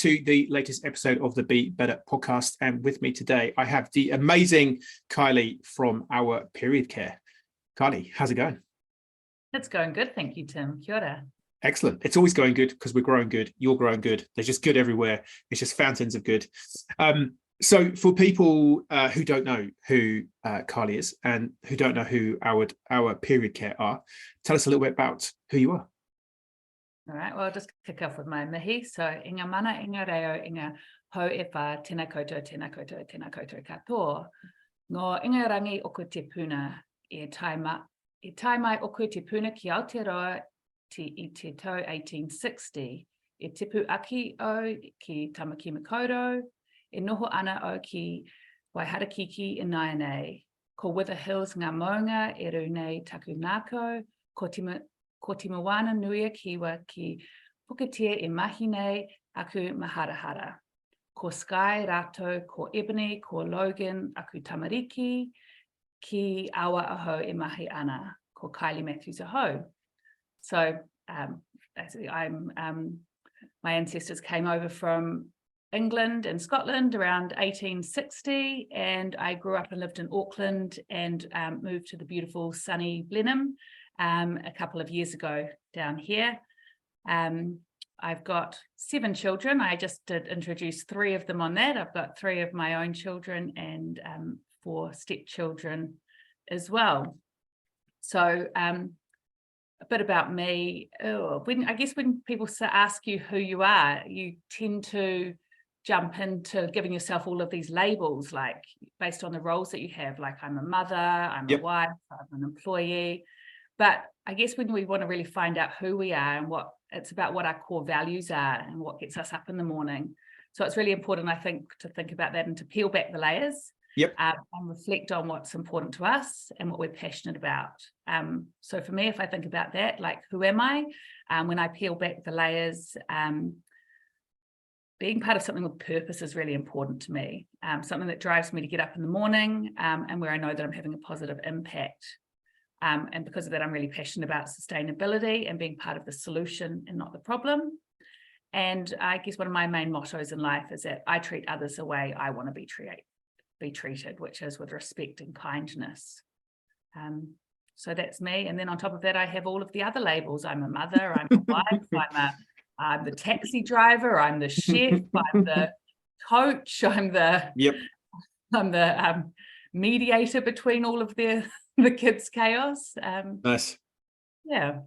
to the latest episode of the Be Better podcast. And with me today, I have the amazing Kylie from AWWA Period Care. Kylie, how's it going? It's going good. Thank you, Tim. Kia ora. Excellent. It's always going good because we're growing good. You're growing good. There's just good everywhere. It's just fountains of good. So for people who don't know who Kylie is and who don't know who AWWA Period Care are, tell us a little bit about who you are. All right, well, I'll just kick off with my mihi. So, inga mana, inga reo, inga ho e wha, tēnā koutou, tēnā koutou, tēnā koutou katoa. Ngō inga rangi oku te puna e tai mai oku te puna ki Aotearoa i te tau 1860. E tipu aki o ki Tamaki Makaurau, e noho ana o ki Waiharakiki i Naianei. Ko Wither Hills ngā maunga e ru nei taku nāko, ko te moana nuia kiwa ki Puketia e mahi nei aku maharahara. Ko Sky rātou, ko Ebony, ko Logan aku tamariki, ki Awa aho e mahi ana, ko Kylie Matthews aho. So my ancestors came over from England and Scotland around 1860, and I grew up and lived in Auckland and moved to the beautiful sunny Blenheim a couple of years ago down here. I've got 7 children. I just did introduce 3 of them on that. I've got 3 of my own children and 4 stepchildren as well. So a bit about me. When people ask you who you are, you tend to jump into giving yourself all of these labels, like based on the roles that you have, like I'm a mother, I'm a wife, I'm an employee. But I guess when we want to really find out who we are and what it's about, what our core values are and what gets us up in the morning. So it's really important, I think, to think about that and to peel back the layers and reflect on what's important to us and what we're passionate about. So for me, if I think about that, like, who am I? When I peel back the layers, being part of something with purpose is really important to me. Something that drives me to get up in the morning and where I know that I'm having a positive impact. And because of that, I'm really passionate about sustainability and being part of the solution and not the problem. And I guess one of my main mottos in life is that I treat others the way I want to be treated, which is with respect and kindness. So that's me. And then on top of that, I have all of the other labels. I'm a mother, I'm a wife, I'm the taxi driver, I'm the chef, I'm the coach, I'm the mediator between all of the kids' chaos. Nice. Yeah,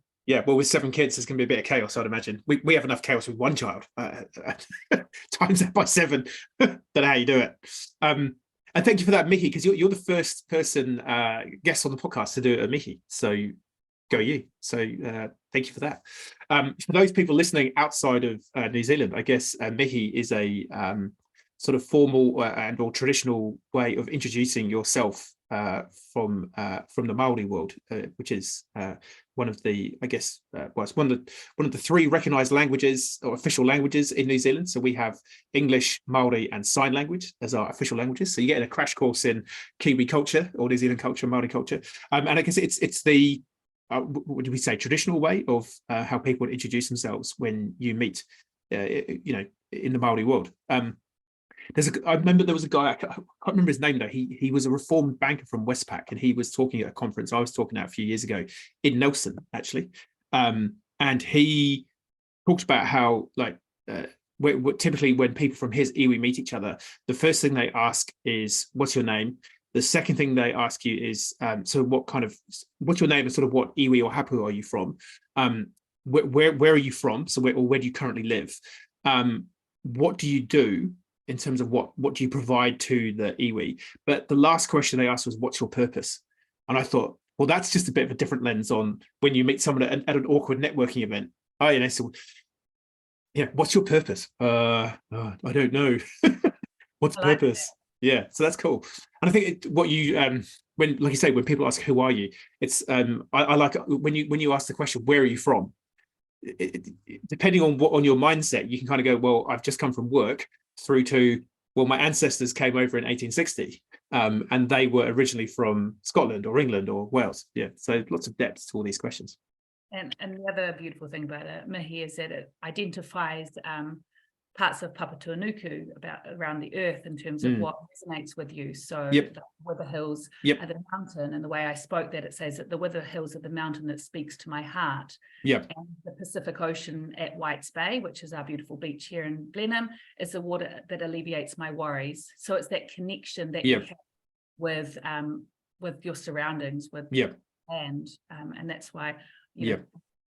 well, with 7 kids, there's going to be a bit of chaos, I'd imagine. We have enough chaos with 1 child. Times that by 7. Don't know how you do it. And thank you for that, Mickey, because you're the first person guest on the podcast to do a Mickey. So go you. So thank you for that. For those people listening outside of New Zealand, I guess Mickey is a sort of formal and or traditional way of introducing yourself from the Māori world, which is one of the, I guess, it's one of the 3 recognised languages or official languages in New Zealand. So we have English, Māori, and sign language as our official languages. So you get a crash course in Kiwi culture or New Zealand culture, Māori culture, and I guess it's the what do we say, traditional way of how people would introduce themselves when you meet, in the Māori world. I remember there was a guy, I can't remember his name though. He was a reformed banker from Westpac, and he was talking at a conference I was talking at a few years ago in Nelson, actually. And he talked about how, like, typically when people from his iwi meet each other, the first thing they ask is, what's your name? The second thing they ask you is, so what's your name and sort of what iwi or hapu are you from? Where are you from? So where do you currently live? What do you do in terms of what do you provide to the iwi? But the last question they asked was, what's your purpose? And I thought, well, that's just a bit of a different lens on when you meet someone at an awkward networking event. So what's your purpose? I don't know. What's purpose? Yeah, so that's cool. And I think what you when, like you say, when people ask who are you, it's I like when you ask the question, where are you from? Depending on your mindset, you can kind of go, well, I've just come from work, through to, well, my ancestors came over in 1860 and they were originally from Scotland or England or Wales. Yeah, so lots of depth to all these questions. And the other beautiful thing about it, Mihi, is that it identifies parts of Papatūānuku around the earth in terms of what resonates with you. So Yep. the Wither Hills Yep. are the mountain, and the way I spoke that, it says that the Wither Hills are the mountain that speaks to my heart. Yep. And the Pacific Ocean at Whites Bay, which is our beautiful beach here in Blenheim, is the water that alleviates my worries. So it's that connection that you have with your surroundings, with land, and that's why you know,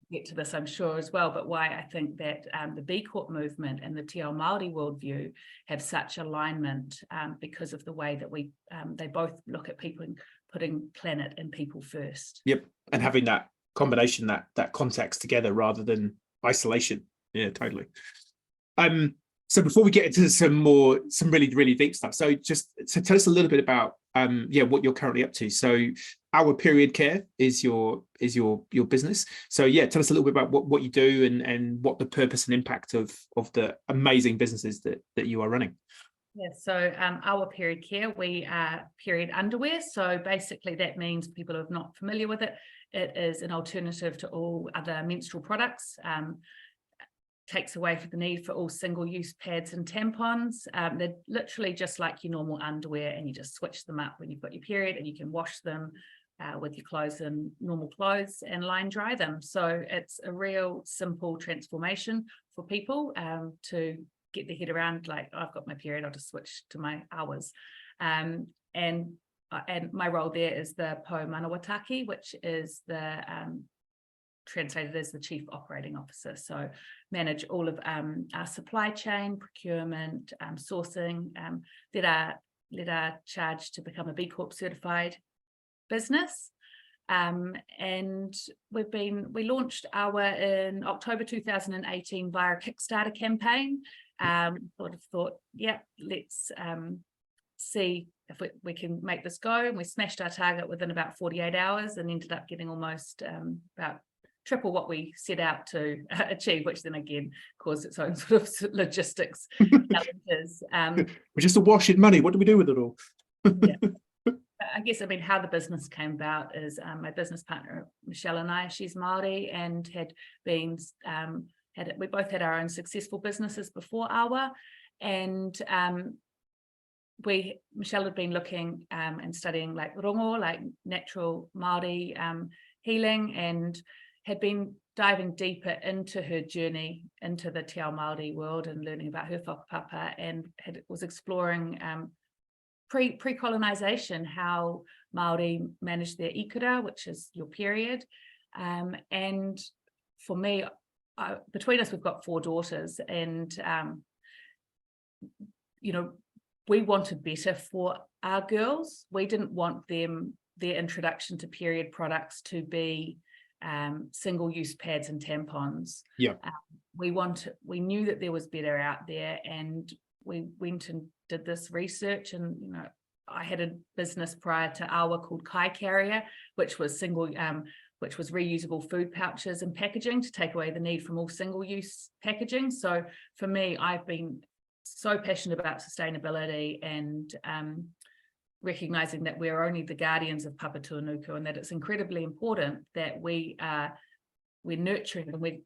get to this, I'm sure, as well, but why I think that the B Corp movement and the Te Ao Māori worldview have such alignment, because of the way that they both look at people and putting planet and people first. Yep, and having that combination, that context together rather than isolation. Yeah, totally. So before we get into some really, really deep stuff, so tell us a little bit about what you're currently up to. So AWWA Period Care is your business. So yeah, tell us a little bit about what you do and what the purpose and impact of the amazing businesses that you are running. Yeah, so AWWA Period Care, we are period underwear. So basically that means, people who are not familiar with it, it is an alternative to all other menstrual products. Takes away from the need for all single-use pads and tampons. They're literally just like your normal underwear, and you just switch them up when you've got your period, and you can wash them with your clothes and normal clothes and line dry them. So it's a real simple transformation for people to get their head around, like, I've got my period, I'll just switch to my hours. And my role there is the Po Manawataki, which is the translated as the Chief Operating Officer. So manage all of our supply chain, procurement, sourcing, that are charged to become a B Corp certified business. And we launched AWWA in October 2018 via a Kickstarter campaign. Thought, yeah, let's see if we can make this go. And we smashed our target within about 48 hours and ended up getting almost about triple what we set out to achieve, which then again caused its own sort of logistics challenges. We're just awash in money. What do we do with it all? I guess, how the business came about is my business partner, Michelle, and I, she's Māori, and had been, we both had our own successful businesses before AWWA, and Michelle had been looking and studying like rongo, like natural Māori healing, and had been diving deeper into her journey into the Te Ao Māori world and learning about her whakapapa, and was exploring pre-colonization, how Māori manage their ikura, which is your period. And for me, between us, we've got 4 daughters, and we wanted better for our girls. We didn't want their introduction to period products to be single-use pads and tampons. We knew that there was better out there, and we went and did this research. And I had a business prior to AWWA called Kai Carrier, which was reusable food pouches and packaging to take away the need from all single-use packaging. So for me, I've been so passionate about sustainability and recognizing that we're only the guardians of Papatūānuku, and that it's incredibly important that we're nurturing, and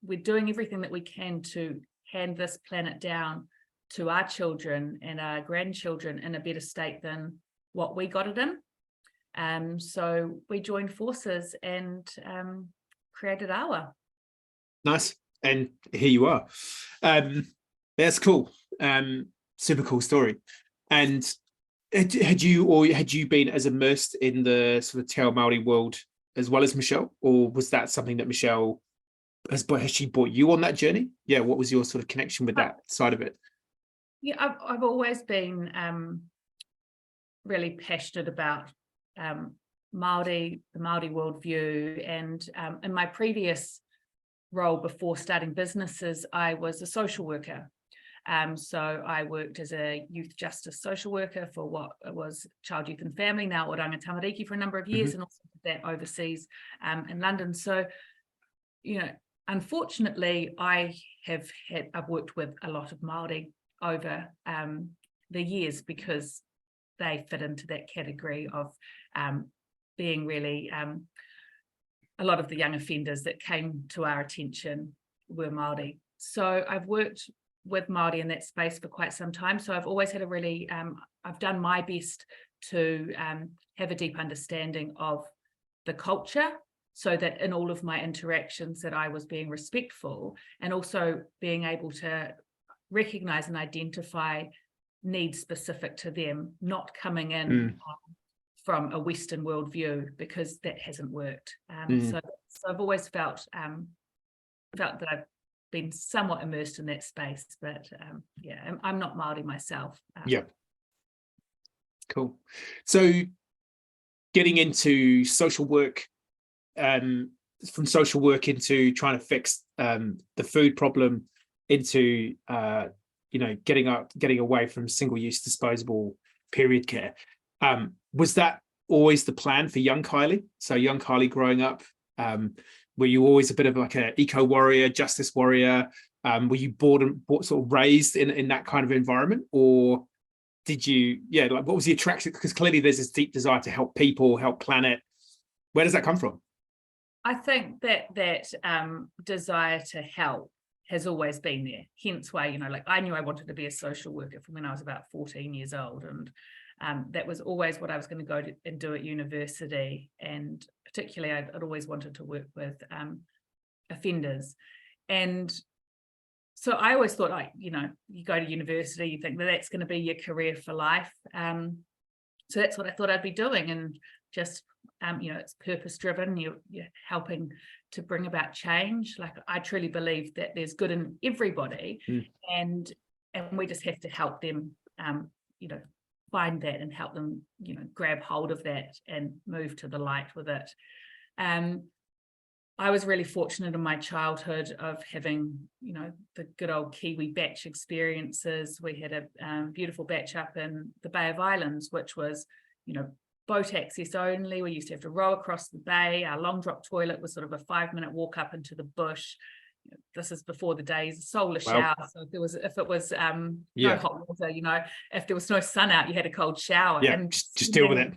we're doing everything that we can to hand this planet down to our children and our grandchildren in a better state than what we got it in. So we joined forces and created AWWA. Nice. And here you are. That's cool. Super cool story. And had you been as immersed in the sort of Te Ao Māori world as well as Michelle, or was that something that Michelle has she brought you on that journey? Yeah, what was your sort of connection with that side of it? Yeah, I've always been really passionate about Māori, the Māori worldview, and in my previous role before starting businesses, I was a social worker. So I worked as a youth justice social worker for what was Child, Youth and Family, now Oranga Tamariki, for a number of years, and also did that overseas in London. So, unfortunately, I've worked with a lot of Māori over the years, because they fit into that category of being really, a lot of the young offenders that came to our attention were Māori. So I've worked with Māori in that space for quite some time. So I've always had a really, I've done my best to have a deep understanding of the culture, so that in all of my interactions that I was being respectful, and also being able to recognize and identify needs specific to them, not coming in from a Western worldview, because that hasn't worked. So I've always felt that I've been somewhat immersed in that space, but yeah, I'm not Māori myself. Yeah. Cool. So getting into social work, from social work into trying to fix the food problem, into getting away from single-use disposable period care. Was that always the plan for young Kylie? So young Kylie growing up, were you always a bit of like an eco warrior, justice warrior? Were you born sort of raised in that kind of environment, or did you, like what was the attraction? Because clearly there's this deep desire to help people, help planet. Where does that come from? I think that desire to help has always been there. Hence why, like I knew I wanted to be a social worker from when I was about 14 years old. And that was always what I was going to go and do at university. And particularly, I'd always wanted to work with offenders. And so I always thought, you go to university, you think that's going to be your career for life. So that's what I thought I'd be doing. And just, it's purpose driven. You're helping to bring about change. Like I truly believe that there's good in everybody, and we just have to help them, find that and help them, grab hold of that and move to the light with it. I was really fortunate in my childhood of having, the good old Kiwi batch experiences. We had a beautiful batch up in the Bay of Islands, which was, boat access only. We used to have to row across the bay. Our long drop toilet was sort of a 5-minute walk up into the bush. This is before the days of solar shower. So if it was no hot water, if there was no sun out, you had a cold shower. Yeah, and just deal with it.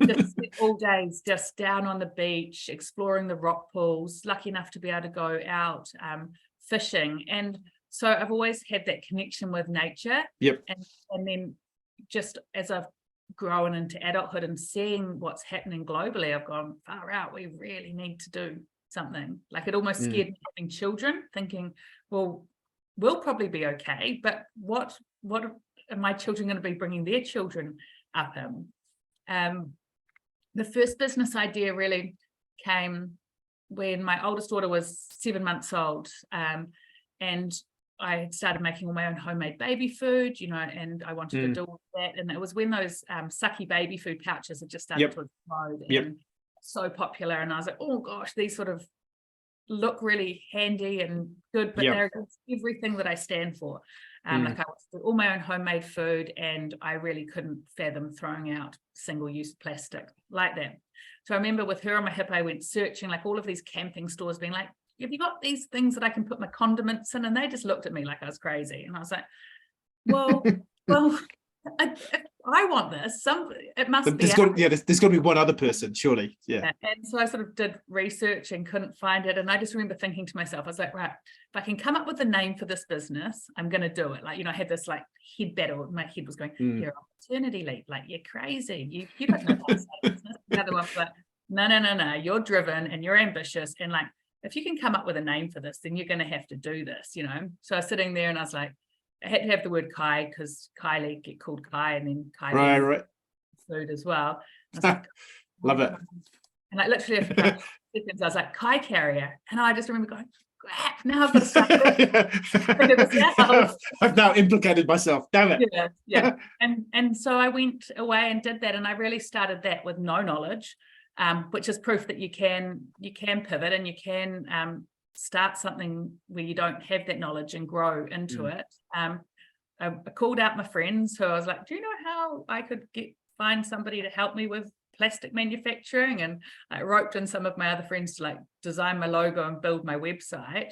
just all days just down on the beach, exploring the rock pools, lucky enough to be able to go out fishing. And so I've always had that connection with nature. Yep. And then just as I've grown into adulthood and seeing what's happening globally, I've gone, far out, we really need to do something. Like it almost scared me having children, thinking, well, we'll probably be okay, but what are my children going to be bringing their children up in? The first business idea really came when my oldest daughter was 7 months old, and I had started making all my own homemade baby food, and I wanted to do all that. And it was when those sucky baby food pouches had just started to explode and so popular. And I was like, oh gosh, these sort of look really handy and good, but they're everything that I stand for. Like I was doing all my own homemade food, and I really couldn't fathom throwing out single-use plastic like that. So I remember with her on my hip, I went searching like all of these camping stores, being like, have you got these things that I can put my condiments in? And they just looked at me like I was crazy. And I was like, well, I want this. It must be. There's got to be one other person, surely. Yeah. And so I sort of did research and couldn't find it. And I just remember thinking to myself, I was like, right, if I can come up with a name for this business, I'm going to do it. Like, I had this like head battle. My head was going, you're on maternity leave. Like, you're crazy. You don't know how to say business. The other one was like, no. You're driven and you're ambitious. And like, if you can come up with a name for this, then you're going to have to do this, So I was sitting there and I was like, I had to have the word Kai because Kylie get called Kai, and then Kylie right. food as well. I was like, love it. And like literally after a seconds, I was like, Kai carrier. And I just remember going, crap, now I've got to start. I've now implicated myself. Damn it. Yeah. And so I went away and did that. And I really started that with no knowledge, which is proof that you can pivot and you can start something where you don't have that knowledge and grow into it. I called out my friends who I was like, do you know how I could find somebody to help me with plastic manufacturing? And I roped in some of my other friends to like design my logo and build my website.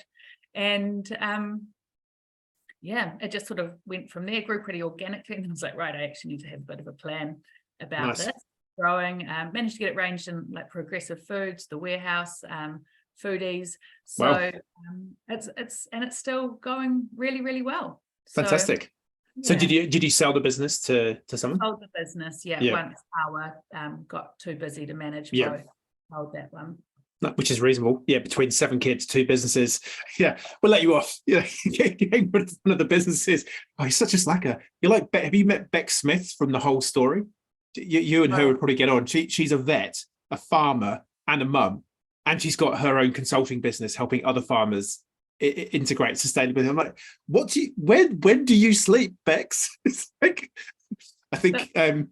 And it just sort of went from there, grew pretty organically. And I was like, right, I actually need to have a bit of a plan about this. Growing, managed to get it ranged in like Progressive Foods, The Warehouse, Foodies. So it's still going really, really well. Fantastic. So did you sell the business to someone? Sold the business, once our got too busy to manage both. Sold that one. No, which is reasonable. Yeah, between 7 kids, 2 businesses. Yeah, we'll let you off. Yeah, getting rid of one of the businesses. Oh, he's such a slacker. You're like, have you met Beck Smith from The Whole Story? You and her would probably get on. She's a vet, a farmer, and a mum, and she's got her own consulting business helping other farmers integrate sustainability. I'm like, when do you sleep, Bex? It's like, I think I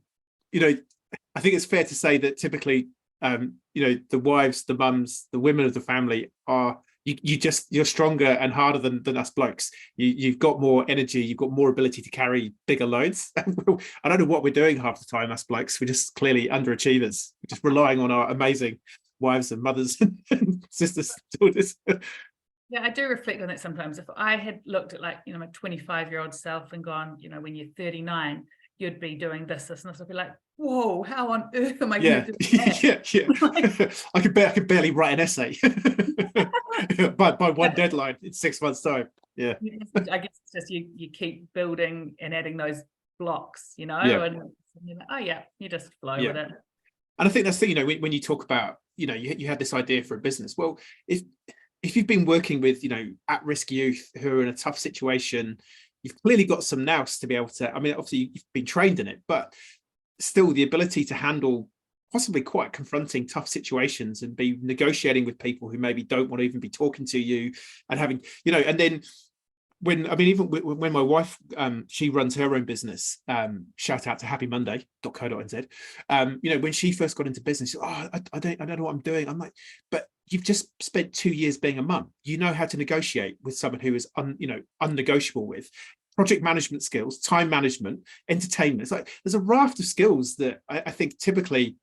think it's fair to say that typically the wives, the mums, the women of the family are you're stronger and harder than us blokes. You've got more energy, you've got more ability to carry bigger loads. I don't know what we're doing half the time, us blokes. We're just clearly underachievers. We're just relying on our amazing wives and mothers and sisters, daughters. Yeah, I do reflect on it sometimes. If I had looked at my 25-year-old self and gone, when you're 39, you'd be doing this, and I'd be like, whoa, how on earth am I going to do that? I could barely write an essay by one deadline in 6 months' time. Yeah. I guess it's just you keep building and adding those blocks, and you're like, you just flow with it. And I think that's the when you talk about, you had this idea for a business. Well, if you've been working with, at-risk youth who are in a tough situation, you've clearly got some nous to be able to, obviously you've been trained in it, but still the ability to handle possibly quite confronting tough situations and be negotiating with people who maybe don't want to even be talking to you, and having, and then even when my wife, she runs her own business, shout out to happymonday.co.nz. When she first got into business, she said, I don't know what I'm doing. I'm like, but you've just spent 2 years being a mum. You know how to negotiate with someone who is unnegotiable with. Project management skills, time management, entertainment. It's like there's a raft of skills that I think typically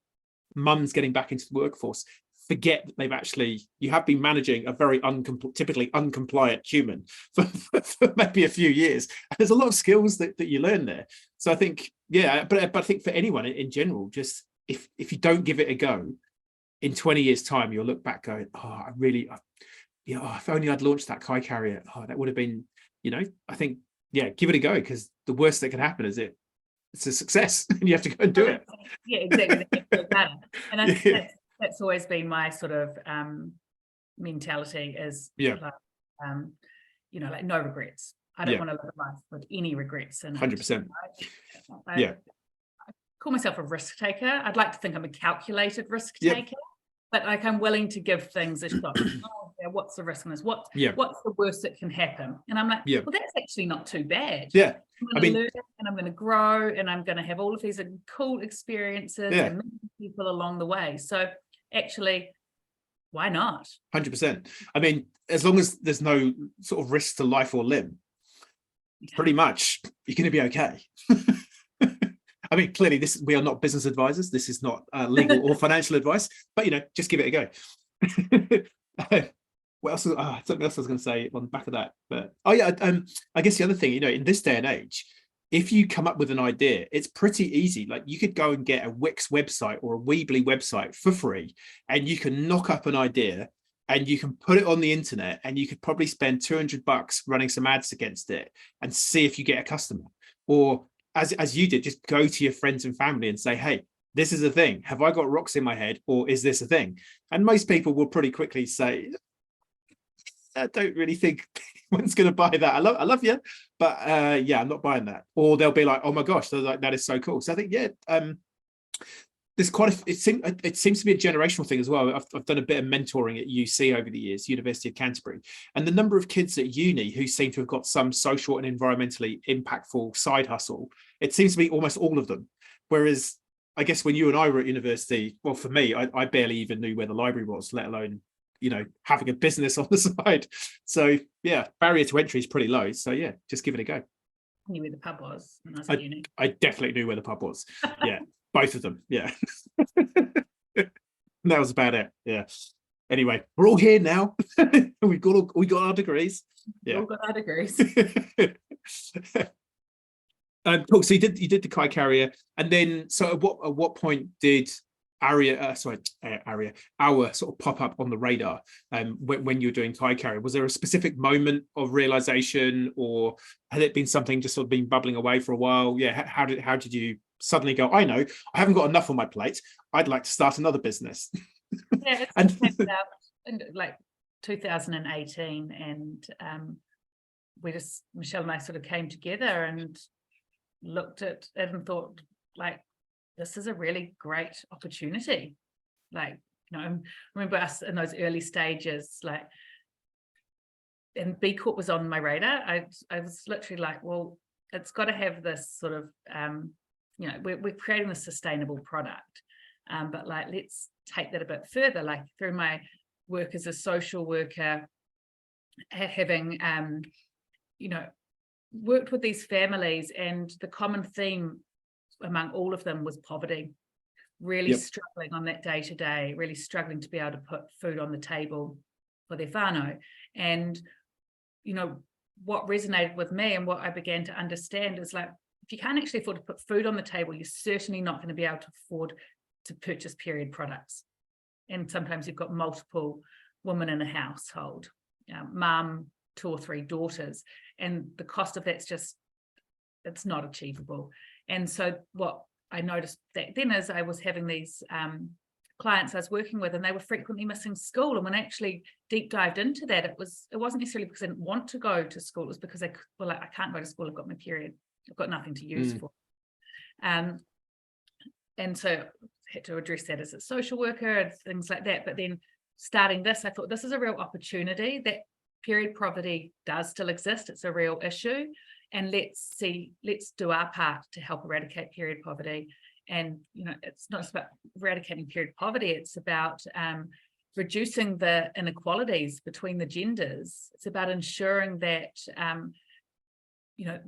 mums getting back into the workforce forget that you have been managing a very typically uncompliant human for maybe a few years. And there's a lot of skills that you learn there. So I think, but I think for anyone in general, just if you don't give it a go, in 20 years' time, you'll look back going, if only I'd launched that Kai Carrier, that would have been, I think, give it a go, because the worst that can happen is it's a success and you have to go and do it. Yeah, exactly. And I think that's always been my sort of mentality is like no regrets. I don't want to live a life with any regrets. And 100%. I call myself a risk taker. I'd like to think I'm a calculated risk taker, but I'm willing to give things a shot. What's the risk in this? What's the worst that can happen? And I'm like, well, that's actually not too bad. Yeah. I'm going to learn and I'm going to grow and I'm going to have all of these cool experiences and meet people along the way. So actually, why not? 100%. As long as there's no sort of risk to life or limb, pretty much you're going to be okay. Clearly we are not business advisors. This is not legal or financial advice, but just give it a go. What else? Something else I was going to say on the back of that, but I guess the other thing, in this day and age, if you come up with an idea, it's pretty easy. Like you could go and get a Wix website or a Weebly website for free, and you can knock up an idea and you can put it on the internet, and you could probably spend $200 running some ads against it and see if you get a customer. Or as you did, just go to your friends and family and say, hey, this is a thing. Have I got rocks in my head, or is this a thing? And most people will pretty quickly say, I don't really think anyone's going to buy that. I love you, but I'm not buying that. Or they'll be like, oh my gosh, that is so cool. So I think there's it seems to be a generational thing as well. I've done a bit of mentoring at UC over the years, University of Canterbury, and the number of kids at uni who seem to have got some social and environmentally impactful side hustle, it seems to be almost all of them. Whereas I guess when you and I were at university, well, for me, I barely even knew where the library was, let alone having a business on the side. So barrier to entry is pretty low. So just give it a go. I knew where the pub was when I was at uni. I definitely knew where the pub was. Both of them. That was about it. Anyway, we're all here now. we got our degrees. We all got our degrees. Cool. So you did the Kai Carrier, and then so at what point did AWWA sort of pop up on the radar when you were doing Kai Carry? Was there a specific moment of realization, or had it been something just sort of been bubbling away for a while? Yeah, how did you suddenly go, I know, I haven't got enough on my plate, I'd like to start another business? Yeah, and came about in like 2018, and Michelle and I sort of came together and looked at it and thought, like, this is a really great opportunity. Like, I remember us in those early stages, like, and B Corp was on my radar. I was literally like, well, it's got to have this sort of, we're creating a sustainable product, but like, let's take that a bit further. Like, through my work as a social worker, having, worked with these families, and the common theme among all of them was poverty, really struggling on that day to day, really struggling to be able to put food on the table for their whānau. And, what resonated with me and what I began to understand is, like, if you can't actually afford to put food on the table, you're certainly not going to be able to afford to purchase period products. And sometimes you've got multiple women in a household, mum, 2 or 3 daughters, and the cost of that's just, it's not achievable. And so what I noticed that then is I was having these clients I was working with, and they were frequently missing school. And when I actually deep dived into that, it wasn't necessarily because I didn't want to go to school. It was because I can't go to school. I've got my period. I've got nothing to use for. And so I had to address that as a social worker and things like that. But then starting this, I thought this is a real opportunity, that period poverty does still exist. It's a real issue. And let's do our part to help eradicate period poverty. And, it's not just about eradicating period poverty, it's about reducing the inequalities between the genders. It's about ensuring that,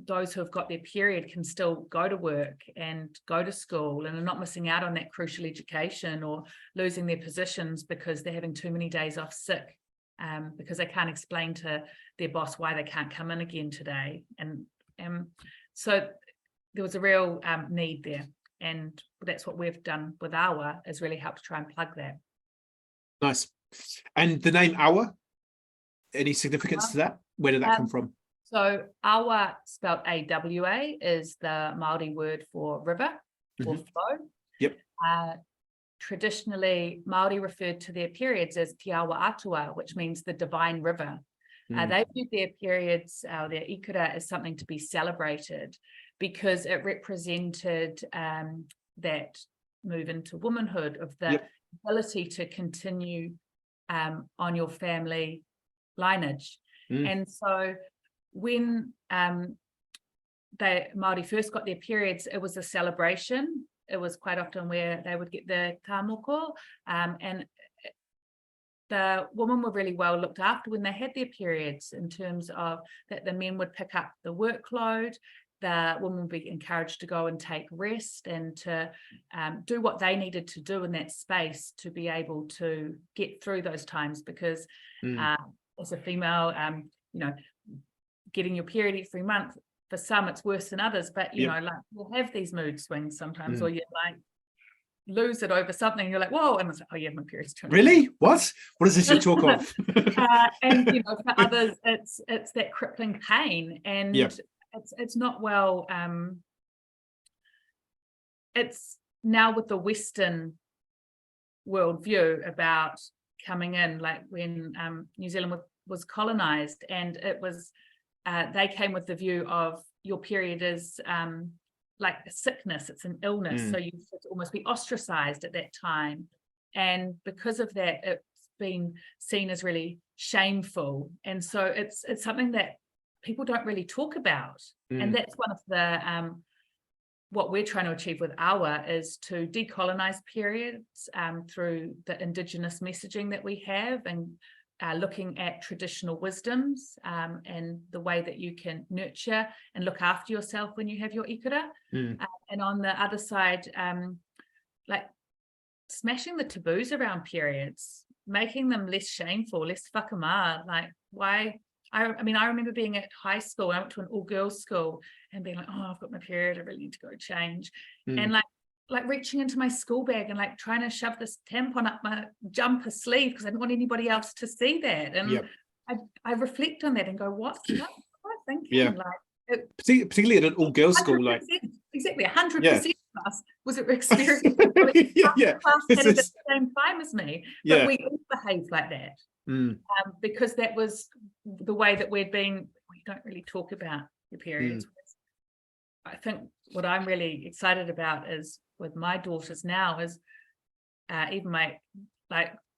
those who have got their period can still go to work and go to school and are not missing out on that crucial education, or losing their positions because they're having too many days off sick, because they can't explain to their boss why they can't come in again today. And so there was a real need there. And that's what we've done with AWWA, is really help to try and plug that. Nice. And the name AWWA, any significance to that? Where did that come from? So AWWA, spelled AWA, is the Māori word for river or flow. Yep. Traditionally, Māori referred to their periods as Te Awa Atua, which means the divine river. They viewed their periods, their ikura, as something to be celebrated, because it represented that move into womanhood, of the ability to continue on your family lineage. And so when Māori first got their periods, it was a celebration. It was quite often where they would get the tāmoko, and the women were really well looked after when they had their periods, in terms of that the men would pick up the workload, the women would be encouraged to go and take rest, and to do what they needed to do in that space to be able to get through those times. Because as a female, getting your period every month, for some it's worse than others, but like, you'll have these mood swings sometimes, or you like lose it over something, you're like, whoa, and it's like, oh yeah, my period's too. Really? What is this you talk of? And for others, it's that crippling pain, and it's not well. It's now with the Western worldview about coming in, like when New Zealand was colonized, and it was they came with the view of your period is like a sickness, it's an illness, so you should almost be ostracized at that time. And because of that, it's been seen as really shameful, and so it's something that people don't really talk about. And that's one of the what we're trying to achieve with AWWA, is to decolonize periods through the Indigenous messaging that we have, and looking at traditional wisdoms and the way that you can nurture and look after yourself when you have your ikura. And on the other side, like smashing the taboos around periods, making them less shameful, less whakamā. Like, why? I remember being at high school. I went to an all-girls school and being like, oh, I've got my period, I really need to go change. And like like reaching into my school bag and like trying to shove this tampon up my jumper sleeve because I didn't want anybody else to see that. And I reflect on that and go, what was I thinking? Yeah. Like, particularly at an all-girls school, like exactly 100% of us was experiencing yeah. at the same time as me, but we all behaved like that because that was the way that we don't really talk about your periods. I think what I'm really excited about is with my daughters now is even my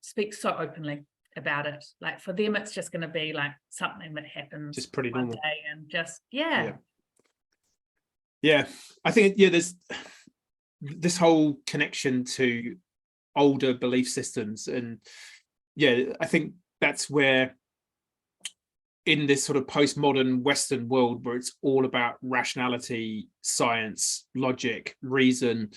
speak so openly about it. Like for them, it's just going to be like something that happens just pretty one normal day and just I think there's this whole connection to older belief systems, and I think that's where in this sort of postmodern Western world where it's all about rationality, science, logic, reason,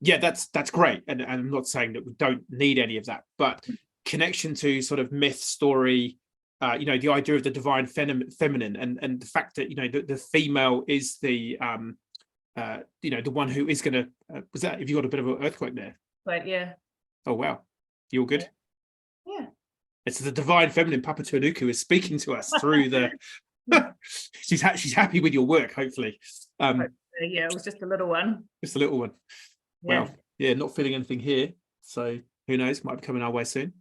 that's great, and I'm not saying that we don't need any of that, but connection to sort of myth, story, the idea of the divine feminine, and the fact that the female is the the one who is going to was that, if you got a bit of an earthquake there? But Oh wow, you all good? Yeah. It's the divine feminine. Papa Tuanuku is speaking to us through the she's happy with your work, hopefully. It was just a little one. Just a little one. Wow. Not feeling anything here, so who knows, might be coming our way soon.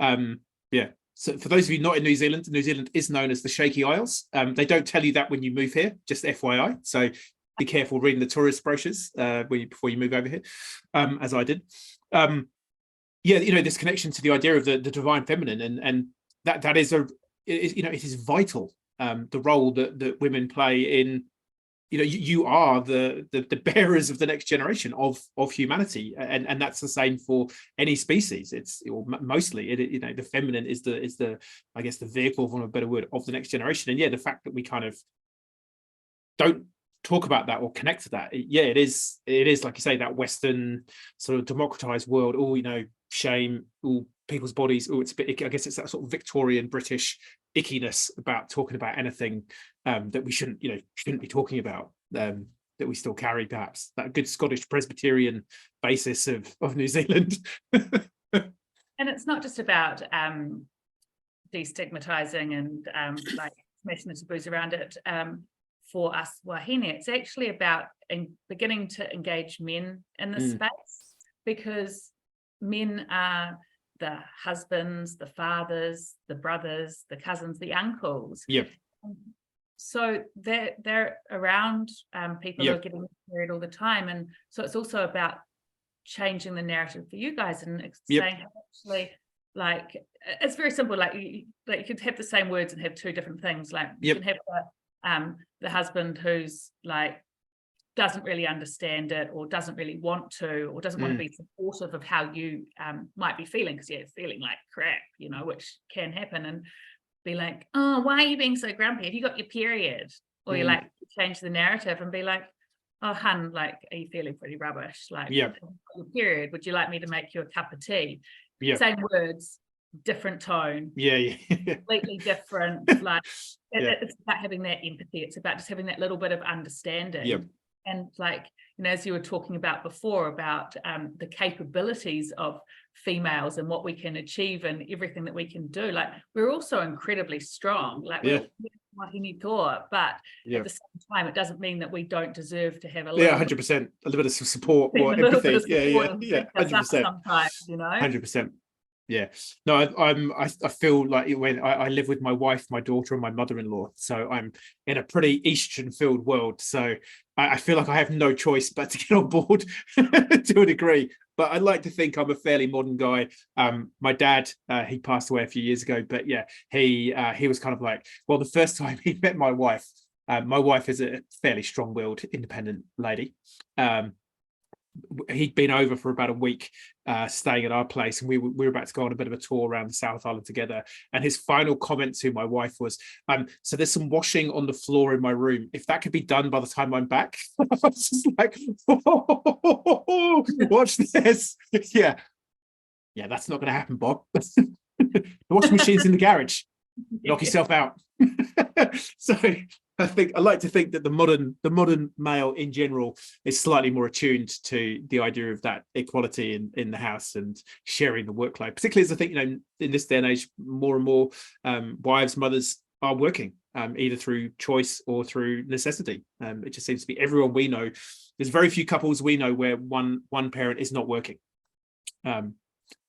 So for those of you not in New Zealand is known as the Shaky Isles. They don't tell you that when you move here, just FYI, so be careful reading the tourist brochures before you move over here, as I did. This connection to the idea of the divine feminine, and that is it is vital, the role that women play in, you are the bearers of the next generation of humanity, and that's the same for any species. Mostly the feminine is the I guess the vehicle, for a better word, of the next generation. And the fact that we kind of don't talk about that or connect to that, it is like you say, that Western sort of democratized world, shame, people's bodies, I guess it's that sort of Victorian British ickiness about talking about anything that we shouldn't be talking about, that we still carry, perhaps that good Scottish Presbyterian basis of New Zealand. And it's not just about destigmatizing and smashing the taboos around it. For us wahine, it's actually about beginning to engage men in this space, because men are the husbands, the fathers, the brothers, the cousins, the uncles. So they're around people who are getting married all the time, and so it's also about changing the narrative for you guys and saying actually, like, it's very simple. Like you could have the same words and have two different things. Like you can have the husband who's like doesn't really understand it, or doesn't really want to, or doesn't want to be supportive of how you might be feeling, because feeling like crap, which can happen, and be like, oh, why are you being so grumpy? Have you got your period? Or you like change the narrative and be like, oh, hun, like, are you feeling pretty rubbish? Like, your period, would you like me to make you a cup of tea? Same words, different tone, completely different. Like it's about having that empathy. It's about just having that little bit of understanding. And like, as you were talking about before, about the capabilities of females and what we can achieve and everything that we can do, like we're also incredibly strong. Like we're wahine toa, but at the same time, it doesn't mean that we don't deserve to have a little 100%, a little bit of support or empathy. 100%. Sometimes, 100%. No, I feel like when I live with my wife, my daughter, and my mother-in-law, so I'm in a pretty Eastern-filled world. So I feel like I have no choice but to get on board to a degree. But I like to think I'm a fairly modern guy. My dad, he passed away a few years ago, but he was kind of like, well, the first time he met my wife is a fairly strong-willed, independent lady. He'd been over for about a week, staying at our place, and we were about to go on a bit of a tour around the South Island together. And his final comment to my wife was, so there's some washing on the floor in my room. If that could be done by the time I'm back. I was just like, watch this. Yeah, that's not going to happen, Bob. The washing machine's in the garage. Knock yourself out. So I like to think that the modern male in general is slightly more attuned to the idea of that equality in the house and sharing the workload, particularly as I think, in this day and age, more and more wives, mothers are working, either through choice or through necessity. It just seems to be everyone we know. There's very few couples we know where one parent is not working.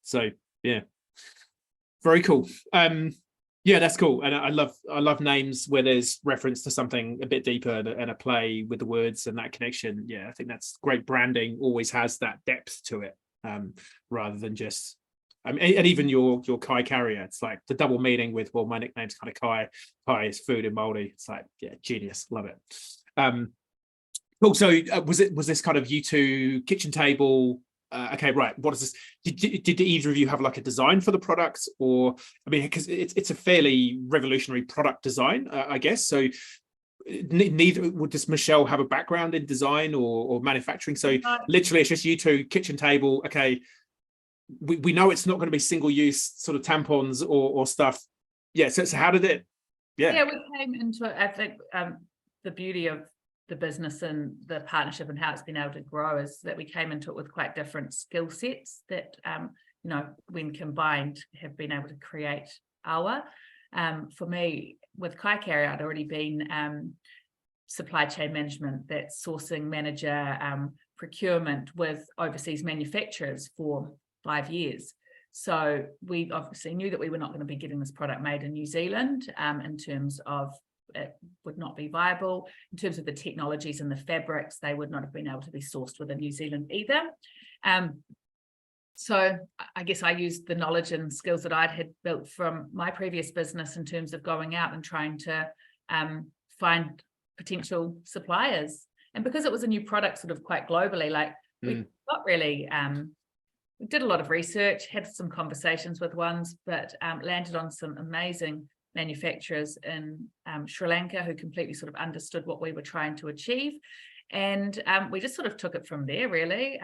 So yeah, very cool. Yeah, that's cool. And I love names where there's reference to something a bit deeper and a play with the words and that connection. Yeah, I think that's great. Branding always has that depth to it, rather than just, and even your Kai carrier, it's like the double meaning with, well, my nickname's kind of Kai. Kai is food in Māori. It's like, yeah, genius. Love it. Cool. So was this kind of you two kitchen table? Okay, right. What is this? Did either of you have like a design for the product, or I mean, because it's a fairly revolutionary product design, I guess. So neither does Michelle have a background in design or manufacturing? So literally, it's just you two, kitchen table. Okay, we know it's not going to be single use sort of tampons or stuff. Yeah. So how did it? Yeah. We came into it. I think the beauty of the business and the partnership and how it's been able to grow is that we came into it with quite different skill sets that, when combined, have been able to create AWWA. For me, with Kai Carrier, I'd already been supply chain management, that sourcing manager, procurement with overseas manufacturers for 5 years. So we obviously knew that we were not going to be getting this product made in New Zealand, in terms of it would not be viable. In terms of the technologies and the fabrics, they would not have been able to be sourced within New Zealand either. So I guess I used the knowledge and skills that I'd had built from my previous business in terms of going out and trying to find potential suppliers. And because it was a new product sort of quite globally, like we got really, we did a lot of research, had some conversations with ones, but landed on some amazing manufacturers in Sri Lanka who completely sort of understood what we were trying to achieve. And we just sort of took it from there, really.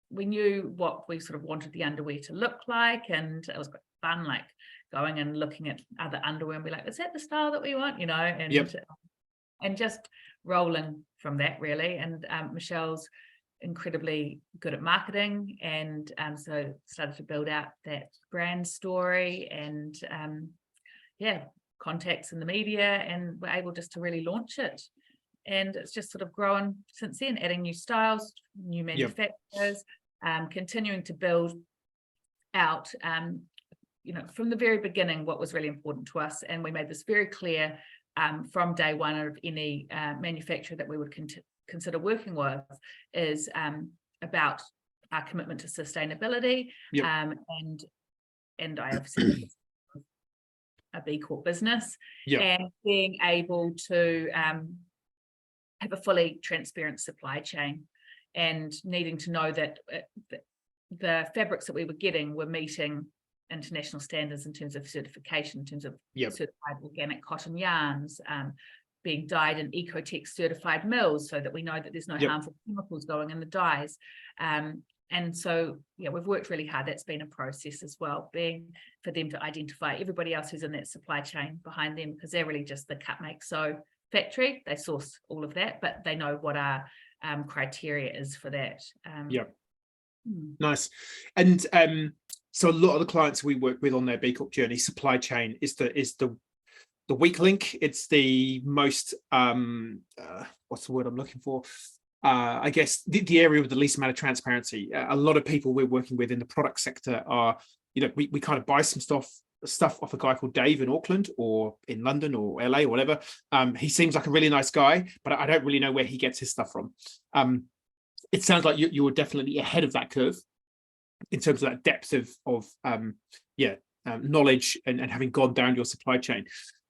We knew what we sort of wanted the underwear to look like, and it was quite fun, like going and looking at other underwear and be like, is that the style that we want, and just rolling from that, really. And Michelle's incredibly good at marketing, and so started to build out that brand story and contacts in the media, and we're able just to really launch it. And it's just sort of grown since then, adding new styles, new manufacturers, continuing to build out from the very beginning what was really important to us. And we made this very clear from day one of any manufacturer that we would consider working with is about our commitment to sustainability. And I obviously a B Corp business, and being able to have a fully transparent supply chain, and needing to know that the fabrics that we were getting were meeting international standards in terms of certification, in terms of certified organic cotton yarns, being dyed in Ecotech certified mills, so that we know that there's no harmful chemicals going in the dyes. And so, we've worked really hard. That's been a process as well, being for them to identify everybody else who's in that supply chain behind them, because they're really just the cut, make, sew factory. They source all of that, but they know what our criteria is for that. Nice. And so a lot of the clients we work with on their B Corp journey, supply chain is the weak link. It's the most what's the word I'm looking for? I guess the area with the least amount of transparency. A lot of people we're working with in the product sector are, we kind of buy some stuff off a guy called Dave in Auckland or in London or LA or whatever. He seems like a really nice guy, but I don't really know where he gets his stuff from. It sounds like you were definitely ahead of that curve in terms of that depth of knowledge and having gone down your supply chain.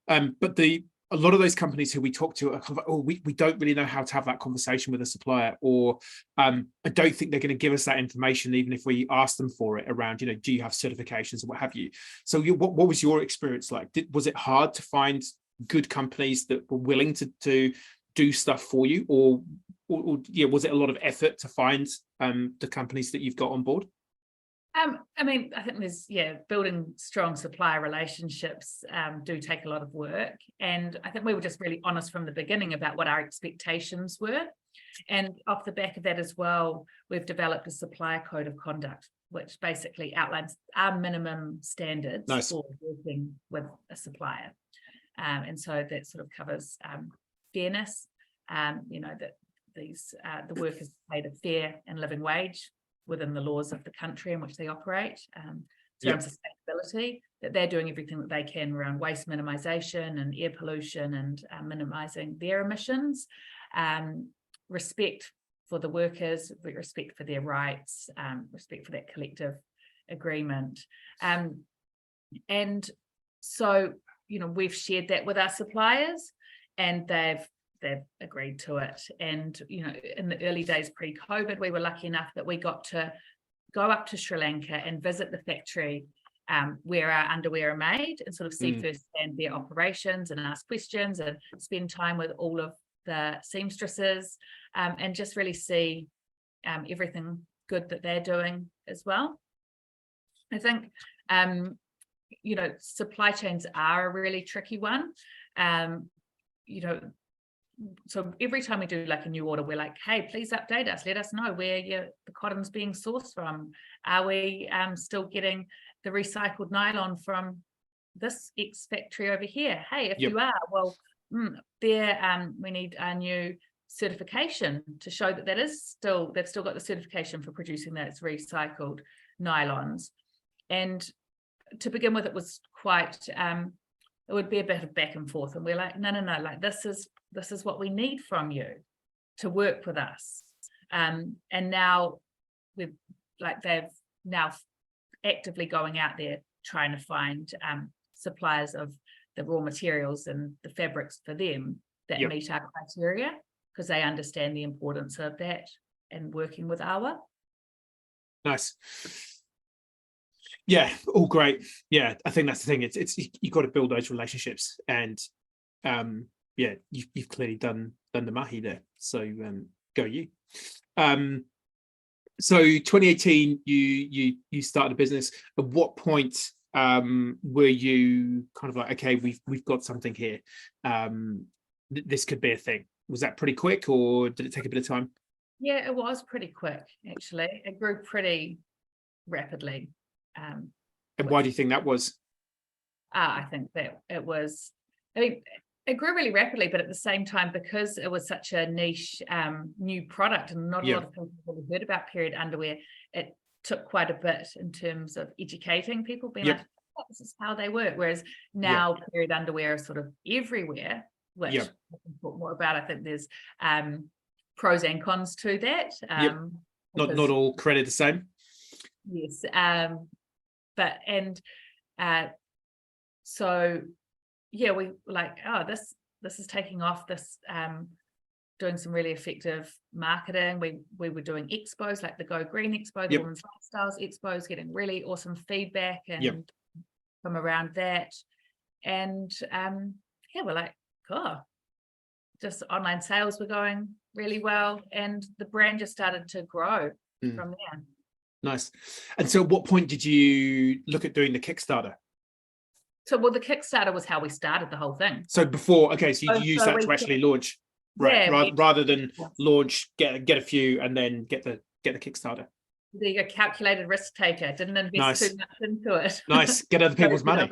But a lot of those companies who we talk to are kind of like, we don't really know how to have that conversation with a supplier, or I don't think they're going to give us that information, even if we ask them for it around, do you have certifications and what have you? So what was your experience like? Was it hard to find good companies that were willing to do stuff for you, or was it a lot of effort to find the companies that you've got on board? I mean, I think building strong supplier relationships do take a lot of work. And I think we were just really honest from the beginning about what our expectations were. And off the back of that as well, we've developed a supplier code of conduct, which basically outlines our minimum standards for working with a supplier. And so that sort of covers fairness, that the workers paid a fair and living wage within the laws of the country in which they operate, around sustainability, that they're doing everything that they can around waste minimisation and air pollution and minimising their emissions, respect for the workers, respect for their rights, respect for that collective agreement. And so, we've shared that with our suppliers, and they've agreed to it. And, in the early days pre-COVID, we were lucky enough that we got to go up to Sri Lanka and visit the factory where our underwear are made, and sort of see firsthand their operations and ask questions and spend time with all of the seamstresses, and just really see everything good that they're doing as well. I think, supply chains are a really tricky one. So every time we do like a new order, we're like, hey, please update us. Let us know where the cotton's being sourced from. Are we still getting the recycled nylon from this X factory over here? Hey, if you are, well, we need a new certification to show that they've still got the certification for producing those recycled nylons. And to begin with, it was quite, it would be a bit of back and forth. And we're like, no, like this is what we need from you to work with us. And now they've now actively going out there trying to find suppliers of the raw materials and the fabrics for them that meet our criteria, because they understand the importance of that and working with AWWA. Nice. Yeah, all great. Yeah, I think that's the thing. It's you've got to build those relationships, and you've clearly done the mahi there. So go you. So 2018, you started a business. At what point were you kind of like, okay, we've got something here, this could be a thing? Was that pretty quick, or did it take a bit of time? Yeah, it was pretty quick, actually. It grew pretty rapidly. And why do you think that was? I think that it was, it grew really rapidly, but at the same time, because it was such a niche new product and not a lot of people really heard about period underwear, it took quite a bit in terms of educating people, being like, oh, this is how they work. Whereas now period underwear is sort of everywhere, which I can talk more about. I think there's pros and cons to that. Not all created the same. Yes. So we were like, oh, this is taking off, doing some really effective marketing. We were doing expos like the Go Green Expo, the Women's Lifestyles Expos, getting really awesome feedback and from around that. And we're like, oh, just online sales were going really well, and the brand just started to grow from there. Nice. And so at what point did you look at doing the Kickstarter? So, the Kickstarter was how we started the whole thing. So before, okay, so you used that to actually launch, right? Rather than launch, get a few, and then get the Kickstarter. You're a calculated risk taker. Didn't invest too much into it. Nice. Get other people's money.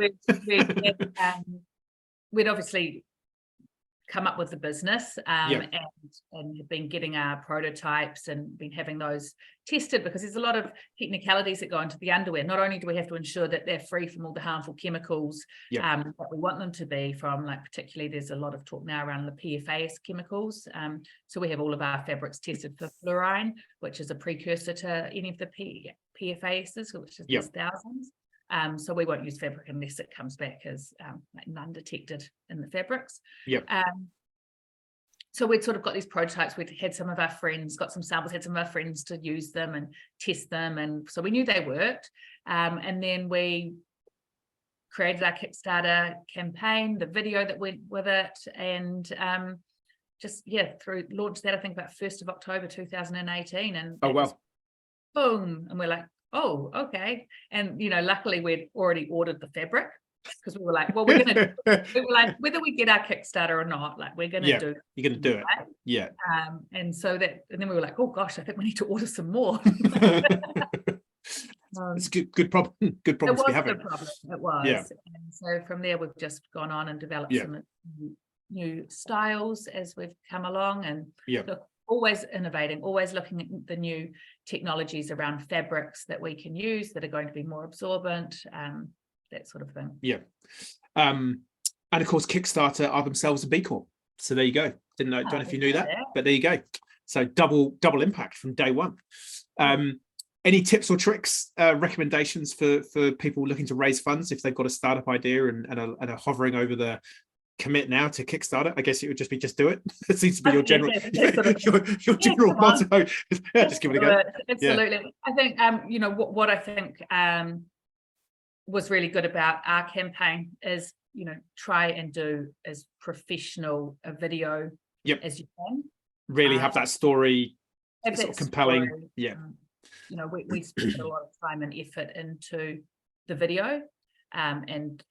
We'd obviously come up with the business and have been getting our prototypes and been having those tested, because there's a lot of technicalities that go into the underwear. Not only do we have to ensure that they're free from all the harmful chemicals that we want them to be from, like particularly there's a lot of talk now around the PFAS chemicals. So we have all of our fabrics tested for fluorine, which is a precursor to any of the PFASs, which is there's thousands. So we won't use fabric unless it comes back as none detected in the fabrics. So we'd sort of got these prototypes. We'd had some of our friends, got some samples, had some of our friends to use them and test them. And so we knew they worked. And then we created our Kickstarter campaign, the video that went with it, and launched that, I think, about 1st of October 2018. And boom. And we're like, oh, okay. And, luckily we'd already ordered the fabric, because we were like, well, we were like, whether we get our Kickstarter or not, like, we're going to do you're going to do it. Right? Yeah. And then we were like, oh gosh, I think we need to order some more. It's a good problem. Good problem to be having. It was a problem. It was. Yeah. And so from there, we've just gone on and developed some new styles as we've come along, and look, always innovating, always looking at the new technologies around fabrics that we can use that are going to be more absorbent, that sort of thing. Yeah. And of course, Kickstarter are themselves a B Corp. So there you go. Don't know if you knew that, but there you go. So double impact from day one. Any tips or tricks, recommendations for people looking to raise funds if they've got a startup idea and are hovering over the commit now to Kickstarter? I guess it would just do it. It seems to be your general your general motto. Just give it a go. Absolutely. Yeah. I think what I think was really good about our campaign is try and do as professional a video as you can. Really have that story, sort of compelling. Story. Yeah. We spent a lot of time and effort into the video, and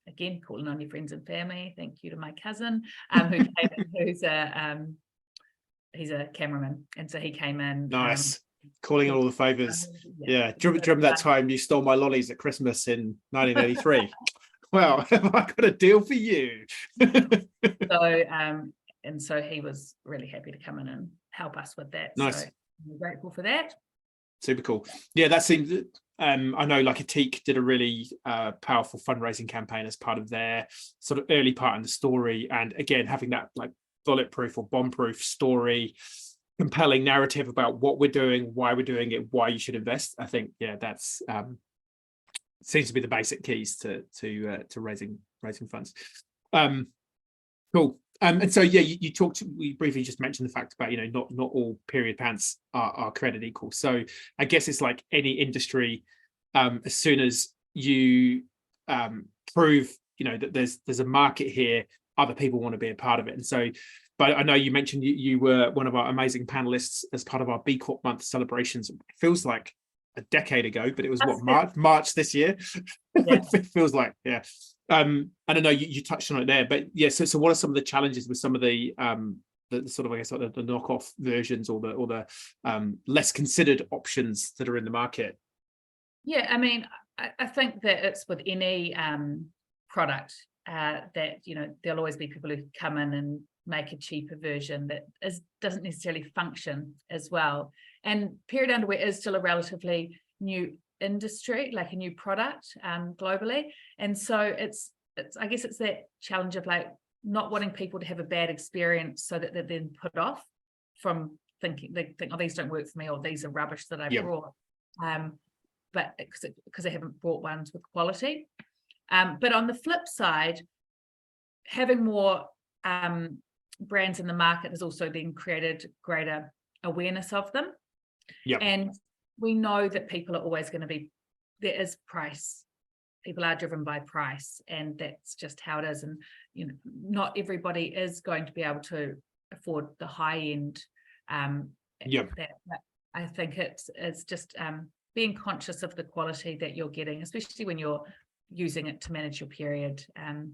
again, calling on your friends and family. Thank you to my cousin, who came in, he's a cameraman, and so he came in. Nice. Calling all the favors. Do you remember that time you stole my lollies at Christmas in 1983? Well, have I got a deal for you? So he was really happy to come in and help us with that. Nice. So we're grateful for that. Super cool. Yeah, that seems. I know, like Atik did a really powerful fundraising campaign as part of their sort of early part in the story, and again having that like bulletproof or bomb-proof story, compelling narrative about what we're doing, why we're doing it, why you should invest. I think that's seems to be the basic keys to raising funds. Cool. And so we briefly just mentioned the fact about not all period pants are created equal. So I guess it's like any industry, as soon as you prove that there's a market here, other people want to be a part of it. And so, but I know you mentioned you were one of our amazing panelists as part of our B Corp month celebrations. It feels like a decade ago, but it was March this year. Yeah. It feels like, yeah. I don't know, you touched on it there, but yeah. So what are some of the challenges with some of the sort of, I guess, like the knockoff versions or the less considered options that are in the market? Yeah, I mean, I think that it's with any product that there'll always be people who come in and make a cheaper version that doesn't necessarily function as well. And period underwear is still a relatively new industry, like a new product globally, and so it's I guess it's that challenge of like not wanting people to have a bad experience so that they're then put off from thinking, they think, oh, these don't work for me, or these are rubbish that I brought, but because they haven't brought ones with quality. But on the flip side, having more brands in the market has also then created greater awareness of them. And we know that people are always going to be, there is price. People are driven by price, and that's just how it is. And, not everybody is going to be able to afford the high end. That I think it's just being conscious of the quality that you're getting, especially when you're using it to manage your period. And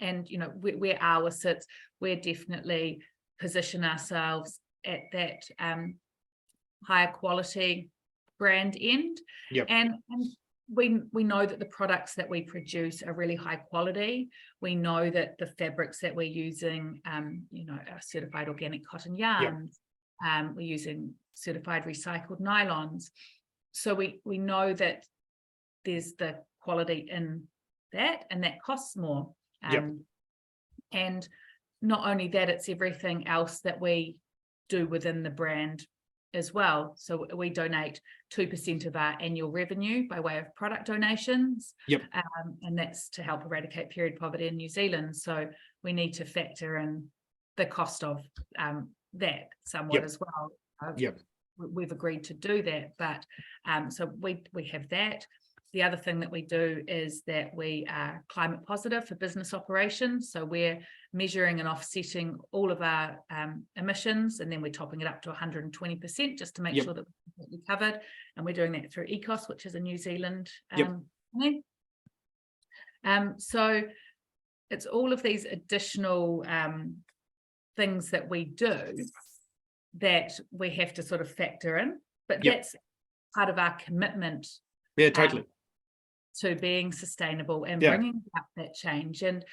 where AWWA sits, we're definitely position ourselves at that higher quality brand end. And we know that the products that we produce are really high quality. We know that the fabrics that we're using, are certified organic cotton yarns. We're using certified recycled nylons. So we know that there's the quality in that, and that costs more. And not only that, it's everything else that we do within the brand as well. So we donate 2% of our annual revenue by way of product donations. And that's to help eradicate period poverty in New Zealand. So we need to factor in the cost of that somewhat as well. We've agreed to do that, but so we have that. The other thing that we do is that we are climate positive for business operations. So we're measuring and offsetting all of our emissions, and then we're topping it up to 120% just to make sure that we're completely covered. And we're doing that through ethos, which is a New Zealand company. So it's all of these additional things that we do that we have to sort of factor in, but that's part of our commitment. Yeah, totally. To being sustainable and bringing about that change. And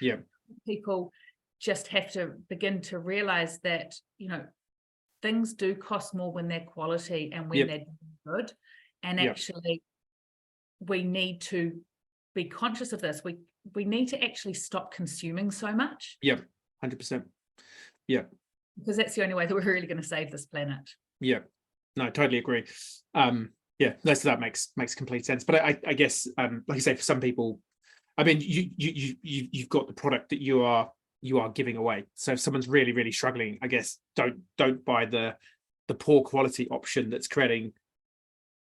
people just have to begin to realize that, you know, things do cost more when they're quality and when they're good. And actually, we need to be conscious of this. We need to actually stop consuming so much. 100%. Because that's the only way that we're really going to save this planet. No, I totally agree. That makes complete sense. But I guess, like I say, for some people, I mean, you've got the product that you are giving away. So if someone's really, really struggling, I guess don't buy the poor quality option that's creating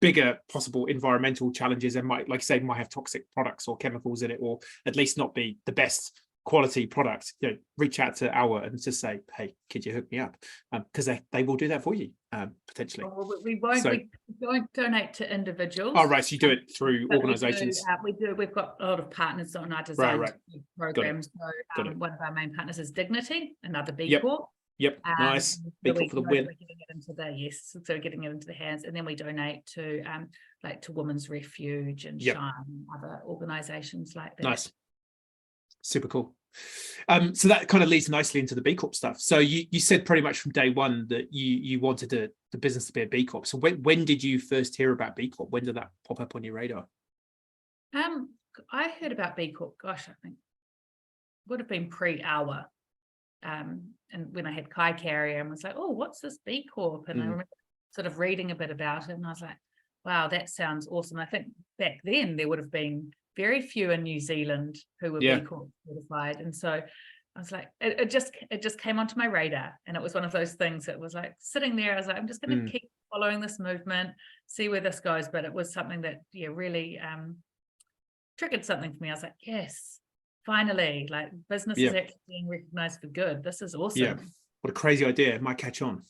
bigger possible environmental challenges and might, like you say, might have toxic products or chemicals in it, or at least not be the best quality product. You know, reach out to AWWA and just say, hey, could you hook me up? Because they will do that for you, potentially. Well, we won't donate to individuals. Oh, right. So you do it through organizations. We've got a lot of partners on our design programs. So one of our main partners is Dignity, another B Corp. Nice. B Corp for the win. We're getting it into so getting it into the hands, and then we donate to like to Women's Refuge and Shine and other organizations like that. Nice. Super cool. So that kind of leads nicely into the B Corp stuff. So you said pretty much from day one that you wanted the business to be a B Corp. So when did you first hear about B Corp? When did that pop up on your radar? I heard about B Corp, gosh, I think would have been pre-AWWA. And when I had Kai Carrier and was like, oh, what's this B Corp? And I remember sort of reading a bit about it, and I was like, wow, that sounds awesome. I think back then there would have been very few in New Zealand who were B Corp certified. And so I was like, it just came onto my radar. And it was one of those things that was like sitting there. I was like, I'm just going to keep following this movement, see where this goes. But it was something that, really triggered something for me. I was like, yes, finally, like business is actually being recognized for good. This is awesome. Yeah. What a crazy idea. It might catch on.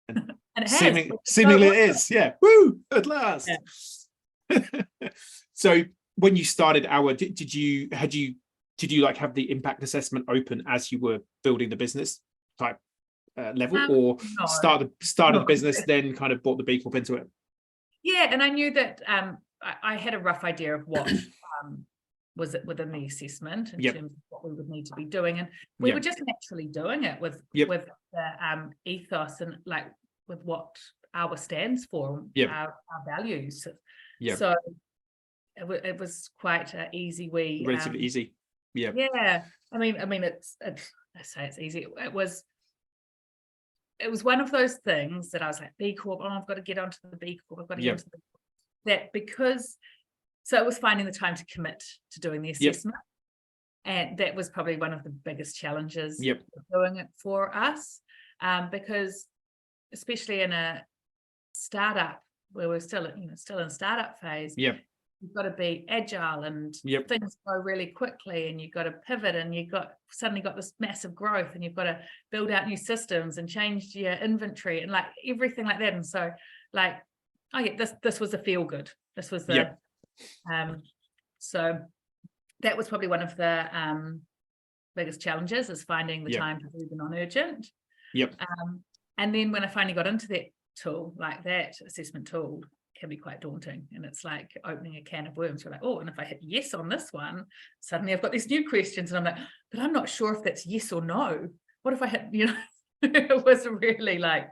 And it has. Seemingly it is. Yeah. Woo! At last. Yeah. So when you started AWWA, did you like have the impact assessment open as you were building the business type level, or started the business then kind of brought the B Corp into it? Yeah, and I knew that I had a rough idea of what was it within the assessment in terms of what we would need to be doing, and we were just naturally doing it with the ethos and like with what AWWA stands for, our values. So it was quite easy. Relatively easy. I mean it's I say it's easy. It was one of those things that I was like, B Corp, I've got to get onto the B Corp, I've got to get onto the B Corp. That because so it was finding the time to commit to doing the assessment, and that was probably one of the biggest challenges doing it for us, because especially in a startup where we're still in startup phase, you've got to be agile and things go really quickly, and you've got to pivot, and you've suddenly got this massive growth, and you've got to build out new systems and change your inventory and like everything like that. And so like, this was a feel good. This was the so that was probably one of the biggest challenges, is finding the time to do the non-urgent. And then when I finally got into that tool, like that assessment tool can be quite daunting, and it's like opening a can of worms. You're like, oh, and if I hit yes on this one, suddenly I've got these new questions, and I'm like, but I'm not sure if that's yes or no. What if I hit, it was really like,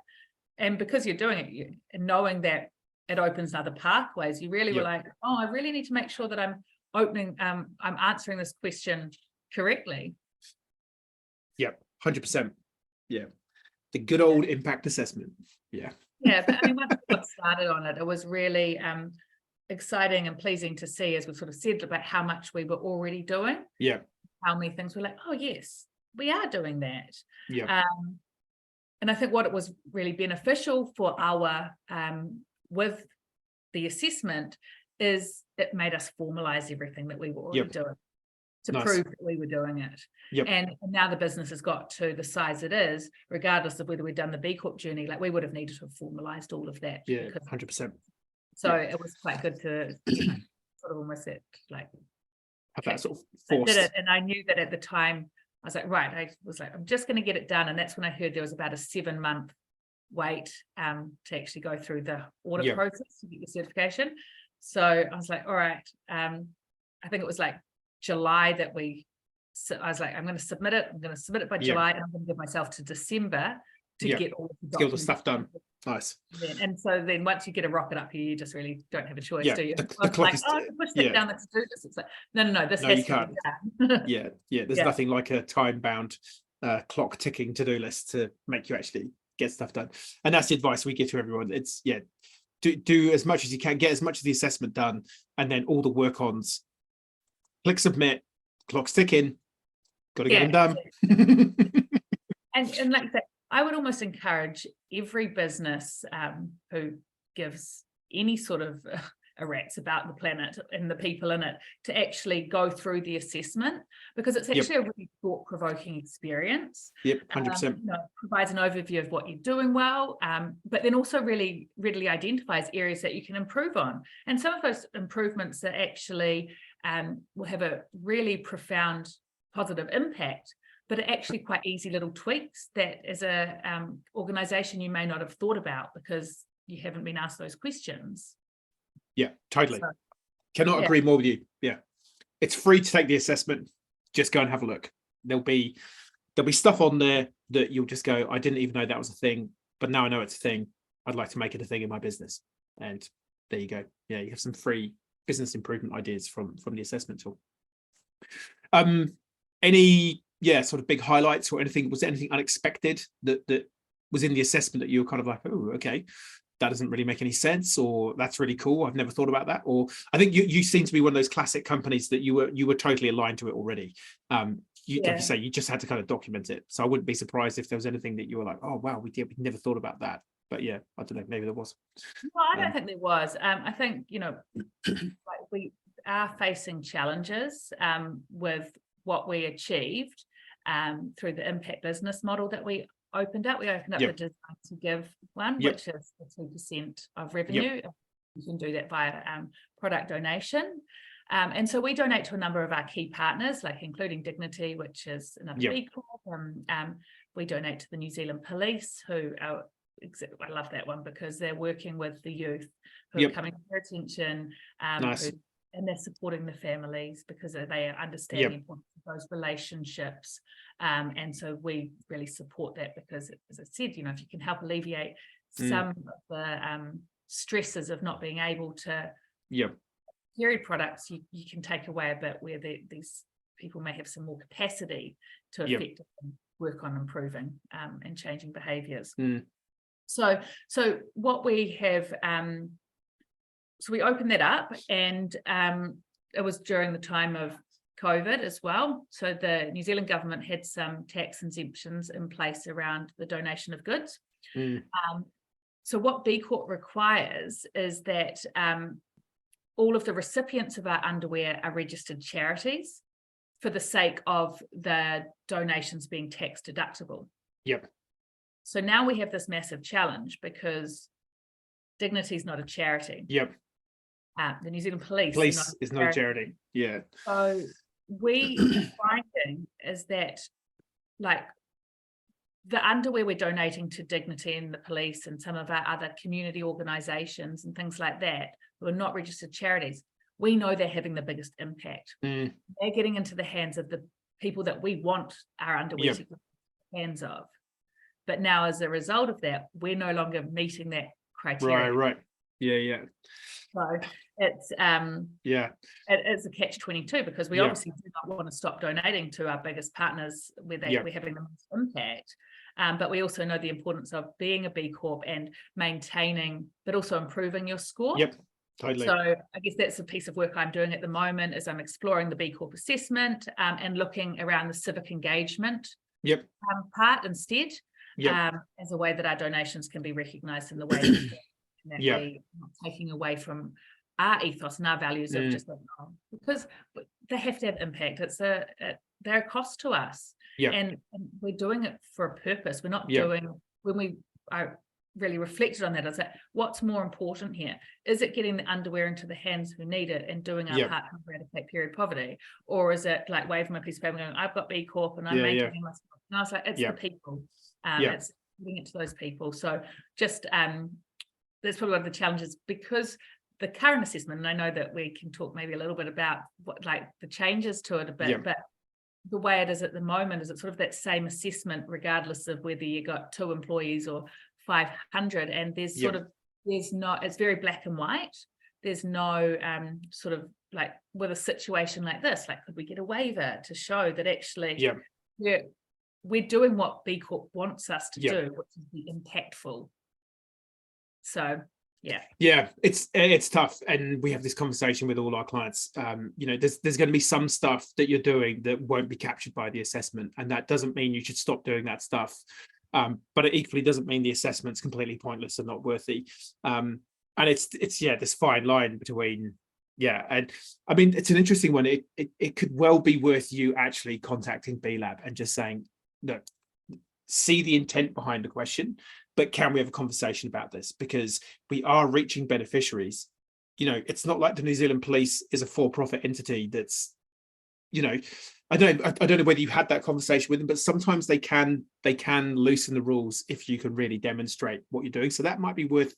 and because you're doing it and knowing that it opens other pathways, you really were like, oh, I really need to make sure that I'm answering this question correctly. 100%. The good old impact assessment. But I mean, once we got started on it, it was really exciting and pleasing to see, as we sort of said, about how much we were already doing. How many things we're like, oh yes, we are doing that. And I think what it was really beneficial for our with the assessment is it made us formalize everything that we were already doing to prove that we were doing it. And now the business has got to the size it is, regardless of whether we'd done the B Corp journey, like we would have needed to have formalized all of that. Yeah, 100%. So it was quite good to sort of almost like have that sort of forced. I did it, and I knew that at the time. I was like, right, I was like, I'm just going to get it done. And that's when I heard there was about a 7-month wait to actually go through the audit process to get your certification. So I was like, all right. I think it was like July that I was like, I'm going to submit it. I'm going to submit it by July, and I'm going to give myself to December to get all the stuff done. Nice. And so then once you get a rocket up here, you just really don't have a choice, do you? The clock is, I can push that down the to-do list. It's like, no, this has to be done. There's nothing like a time-bound clock ticking to-do list to make you actually get stuff done. And that's the advice we give to everyone. It's do as much as you can, get as much of the assessment done, and then all the work-ons, click submit, clock's ticking, got to get them done. and like that, I would almost encourage every business who gives any sort of a rat's about the planet and the people in it to actually go through the assessment, because it's actually a really thought-provoking experience. 100%. Provides an overview of what you're doing well, but then also really readily identifies areas that you can improve on. And some of those improvements that actually will have a really profound positive impact, but are actually quite easy little tweaks that as a organization you may not have thought about because you haven't been asked those questions. Yeah, totally. So, cannot agree more with you. Yeah, it's free to take the assessment. Just go and have a look. There'll be stuff on there that you'll just go, I didn't even know that was a thing, but now I know it's a thing. I'd like to make it a thing in my business. And there you go. Yeah, you have some free business improvement ideas from the assessment tool. Any sort of big highlights or anything? Was there anything unexpected that was in the assessment that you were kind of like, oh, okay, that doesn't really make any sense, or that's really cool, I've never thought about that? Or I think you seem to be one of those classic companies that you were totally aligned to it already. Like you say, you just had to kind of document it. So I wouldn't be surprised if there was anything that you were like, oh wow, we never thought about that. But yeah, I don't know, maybe there was. Well, I don't think there was. I think, like we are facing challenges with what we achieved through the impact business model that we opened up. We opened up the design to give one, which is 2% of revenue. You can do that via product donation. And so we donate to a number of our key partners, like including Dignity, which is another B Corp. We donate to the New Zealand Police, who are, I love that one because they're working with the youth who are coming to their attention, and they're supporting the families because they understand the importance of those relationships. And so we really support that because, as I said, if you can help alleviate some of the stresses of not being able to period products, you can take away a bit where these people may have some more capacity to effectively work on improving and changing behaviours. So what we have, so we opened that up, and it was during the time of COVID as well. So the New Zealand government had some tax exemptions in place around the donation of goods. So what B Corp requires is that all of the recipients of our underwear are registered charities for the sake of the donations being tax deductible. So now we have this massive challenge because Dignity is not a charity. The New Zealand Police is not a charity. So we finding is that, like, the underwear we're donating to Dignity and the police and some of our other community organisations and things like that who are not registered charities, we know they're having the biggest impact. They're getting into the hands of the people that we want our underwear to get in the hands of. But now, as a result of that, we're no longer meeting that criteria. Right. So it's it is a catch-22 because we obviously do not want to stop donating to our biggest partners where we're having the most impact. But we also know the importance of being a B Corp and maintaining, but also improving your score. Totally. So I guess that's a piece of work I'm doing at the moment is I'm exploring the B Corp assessment and looking around the civic engagement part instead as a way that our donations can be recognised in the way that we're not taking away from our ethos and our values of just like, oh, because they have to have impact. They're a cost to us, and we're doing it for a purpose. We're not doing, when we are really reflected on that, is that what's more important here? Is it getting the underwear into the hands who need it and doing our part to eradicate period poverty, or is it like waving my piece of paper going, I've got B Corp and I'm maintaining myself? And I was like, it's the people. It's giving it to those people. So just that's probably one of the challenges, because the current assessment, and I know that we can talk maybe a little bit about what, like, the changes to it a bit, but the way it is at the moment is it's sort of that same assessment regardless of whether you got 2 employees or 500, and there's sort of, there's not, it's very black and white. There's no sort of like, with a situation like this, like, could we get a waiver to show that actually we're doing what B Corp wants us to do, which is be impactful. So it's tough, and we have this conversation with all our clients. You know, there's going to be some stuff that you're doing that won't be captured by the assessment, and that doesn't mean you should stop doing that stuff, but it equally doesn't mean the assessment's completely pointless and not worthy. And it's this fine line between and I mean, it's an interesting one. It could well be worth you actually contacting B Lab and just saying, look, see the intent behind the question, but can we have a conversation about this? Because we are reaching beneficiaries. You know, it's not like the New Zealand Police is a for-profit entity that's, you know, I don't know whether you had that conversation with them, but sometimes they can loosen the rules if you can really demonstrate what you're doing. So that might be worth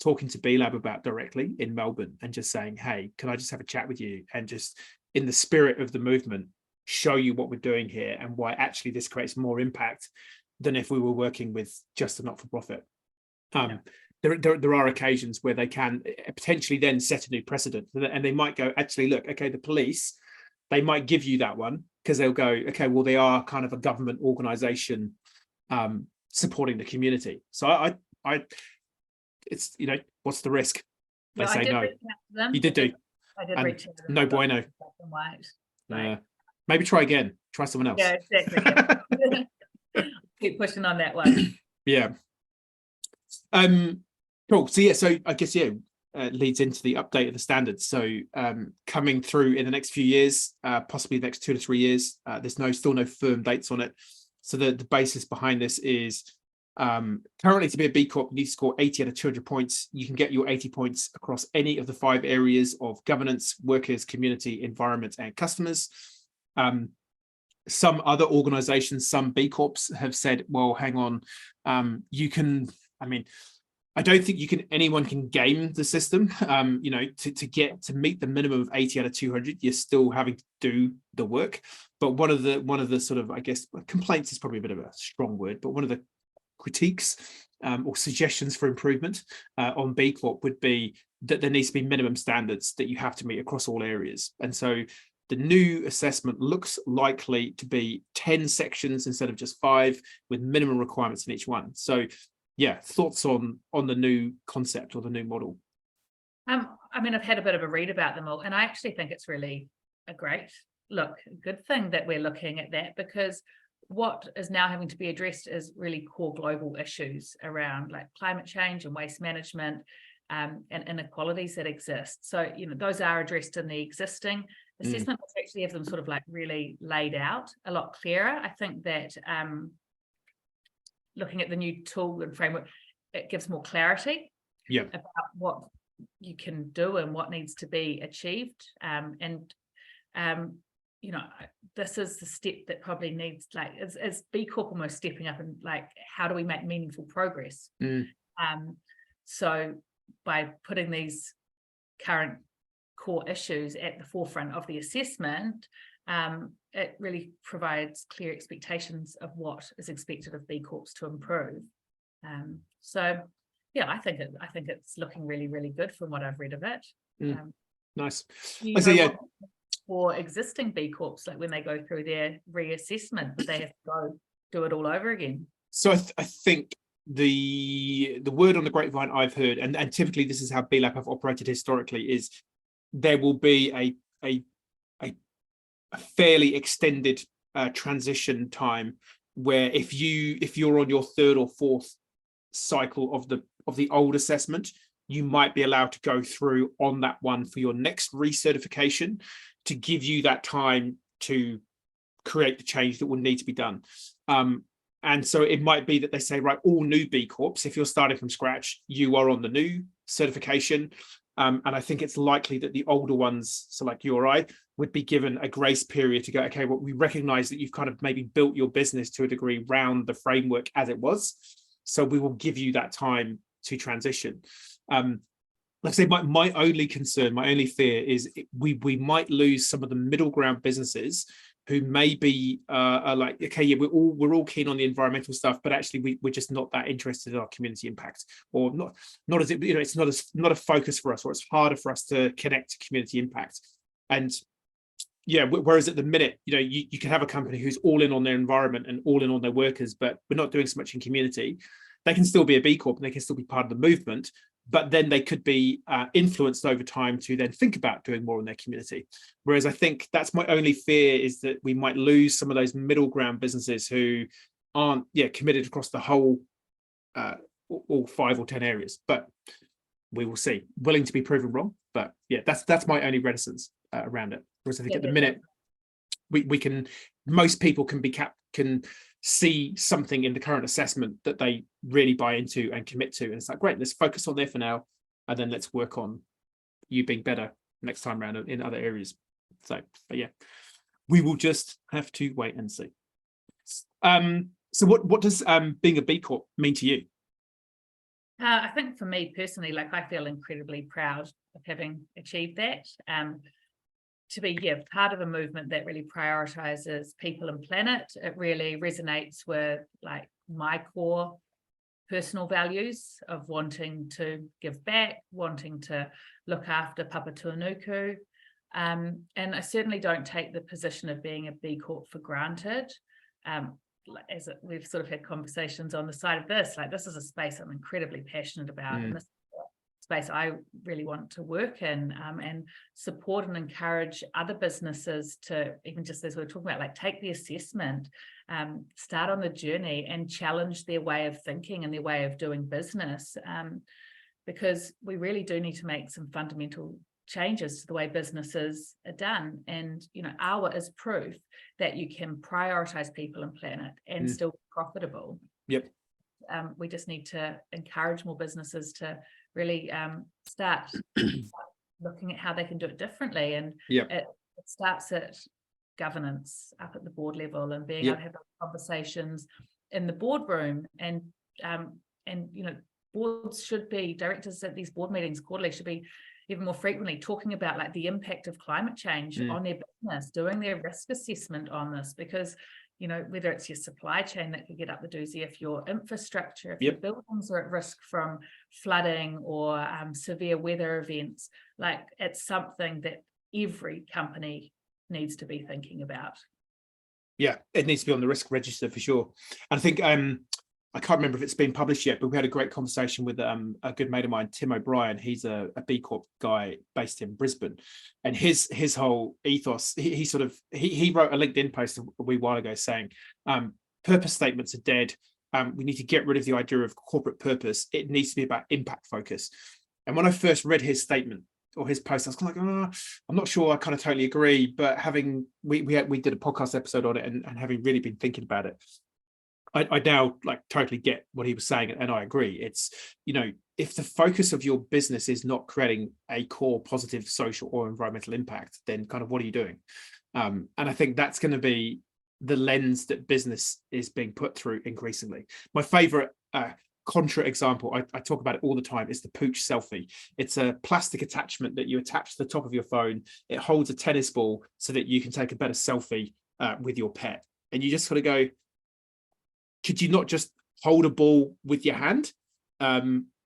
talking to B Lab about directly in Melbourne and just saying, hey, can I just have a chat with you, and just in the spirit of the movement, show you what we're doing here and why actually this creates more impact than if we were working with just a not-for-profit. There are occasions where they can potentially then set a new precedent, and they might go, actually, look, okay, the police, they might give you that one because they'll go, okay, well, they are kind of a government organization supporting the community. So I it's, you know, what's the risk? They say no. You did do. I did reach out to them. No bueno. Maybe try again. Try someone else. Yeah, exactly. Keep pushing on that one. Cool. So I guess leads into the update of the standards. So coming through in the next few years, possibly the next 2 to 3 years. There's still no firm dates on it. So the basis behind this is currently, to be a B Corp, you need to score 80 out of 200 points. You can get your 80 points across any of the 5 areas of governance, workers, community, environment, and customers. Some other organizations, some B Corps have said, well, hang on, you can, I mean, I don't think anyone can game the system. You know, to meet the minimum of 80 out of 200, you're still having to do the work. But one of the sort of, I guess, complaints is probably a bit of a strong word, but one of the critiques or suggestions for improvement on B Corp would be that there needs to be minimum standards that you have to meet across all areas. And so the new assessment looks likely to be 10 sections instead of just 5, with minimum requirements in each one. So thoughts on the new concept or the new model? I mean, I've had a bit of a read about them all, and I actually think it's really a good thing that we're looking at that, because what is now having to be addressed is really core global issues around like climate change and waste management, and inequalities that exist. So, you know, those are addressed in the existing assessment, which actually have them sort of like really laid out a lot clearer. I think that looking at the new tool and framework, it gives more clarity about what you can do and what needs to be achieved. You know, this is the step that probably needs, like, is B Corp almost stepping up and like, how do we make meaningful progress? So by putting these current core issues at the forefront of the assessment, it really provides clear expectations of what is expected of B Corps to improve. So yeah, I think it's looking really, really good from what I've read of it. Nice. For existing B Corps, like when they go through their reassessment, but they have to go do it all over again. So I think the word on the grapevine I've heard, and typically this is how B Lab have operated historically, is there will be a fairly extended transition time where if you're on your 3rd or 4th cycle of the old assessment, you might be allowed to go through on that one for your next recertification to give you that time to create the change that will need to be done. And so it might be that they say, right, all new B Corps, if you're starting from scratch, you are on the new certification. And I think it's likely that the older ones, so like you or I, would be given a grace period to go, okay, well, we recognize that you've kind of maybe built your business to a degree around the framework as it was. So we will give you that time to transition. Like I say, my only concern, my only fear is we might lose some of the middle ground businesses who maybe are like, okay, yeah, we're all keen on the environmental stuff, but actually we're just not that interested in our community impact, or not as it, it's not a focus for us, or it's harder for us to connect to community impact. And yeah, whereas at the minute, you can have a company who's all in on their environment and all in on their workers, but we're not doing so much in community. They can still be a B Corp and they can still be part of the movement, but then they could be influenced over time to then think about doing more in their community. Whereas I think that's my only fear, is that we might lose some of those middle ground businesses who aren't committed across the whole all 5 or 10 areas. But we will see. Willing to be proven wrong, but yeah, that's my only reticence around it. Whereas I think at the minute we can, most people can see something in the current assessment that they really buy into and commit to, and it's like, great, let's focus on there for now, and then let's work on you being better next time around in other areas. So, but yeah, we will just have to wait and see. So what does being a B Corp mean to you? I think for me personally, like, I feel incredibly proud of having achieved that. To be part of a movement that really prioritizes people and planet. It really resonates with like my core personal values of wanting to give back, wanting to look after Papatūānuku. And I certainly don't take the position of being a B Corp for granted. We've sort of had conversations on the side of this, like, this is a space I'm incredibly passionate about. And this space I really want to work in, and support and encourage other businesses to, even just as we were talking about, like, take the assessment, start on the journey and challenge their way of thinking and their way of doing business, because we really do need to make some fundamental changes to the way businesses are done. And AWWA is proof that you can prioritize people and planet and still be profitable. Yep. We just need to encourage more businesses to really start looking at how they can do it differently. And it starts at governance up at the board level, and being able to have conversations in the boardroom, and boards should be, directors at these board meetings quarterly should be even more frequently talking about like the impact of climate change on their business, doing their risk assessment on this, because whether it's your supply chain that could get up the doozy, if your infrastructure, if your buildings are at risk from flooding or severe weather events, like, it's something that every company needs to be thinking about. Yeah, it needs to be on the risk register for sure. And I think I can't remember if it's been published yet, but we had a great conversation with a good mate of mine, Tim O'Brien. He's a B Corp guy based in Brisbane, and his whole ethos, he wrote a LinkedIn post a wee while ago saying, purpose statements are dead. We need to get rid of the idea of corporate purpose. It needs to be about impact focus. And when I first read his statement or his post, I was kind of like, I'm not sure I kind of totally agree, but we did a podcast episode on it, and having really been thinking about it, I now like totally get what he was saying, and I agree. It's, if the focus of your business is not creating a core positive social or environmental impact, then kind of what are you doing? And I think that's going to be the lens that business is being put through increasingly. My favorite contra example, I talk about it all the time, is the pooch selfie. It's a plastic attachment that you attach to the top of your phone. It holds a tennis ball so that you can take a better selfie with your pet. And you just sort of go, could you not just hold a ball with your hand?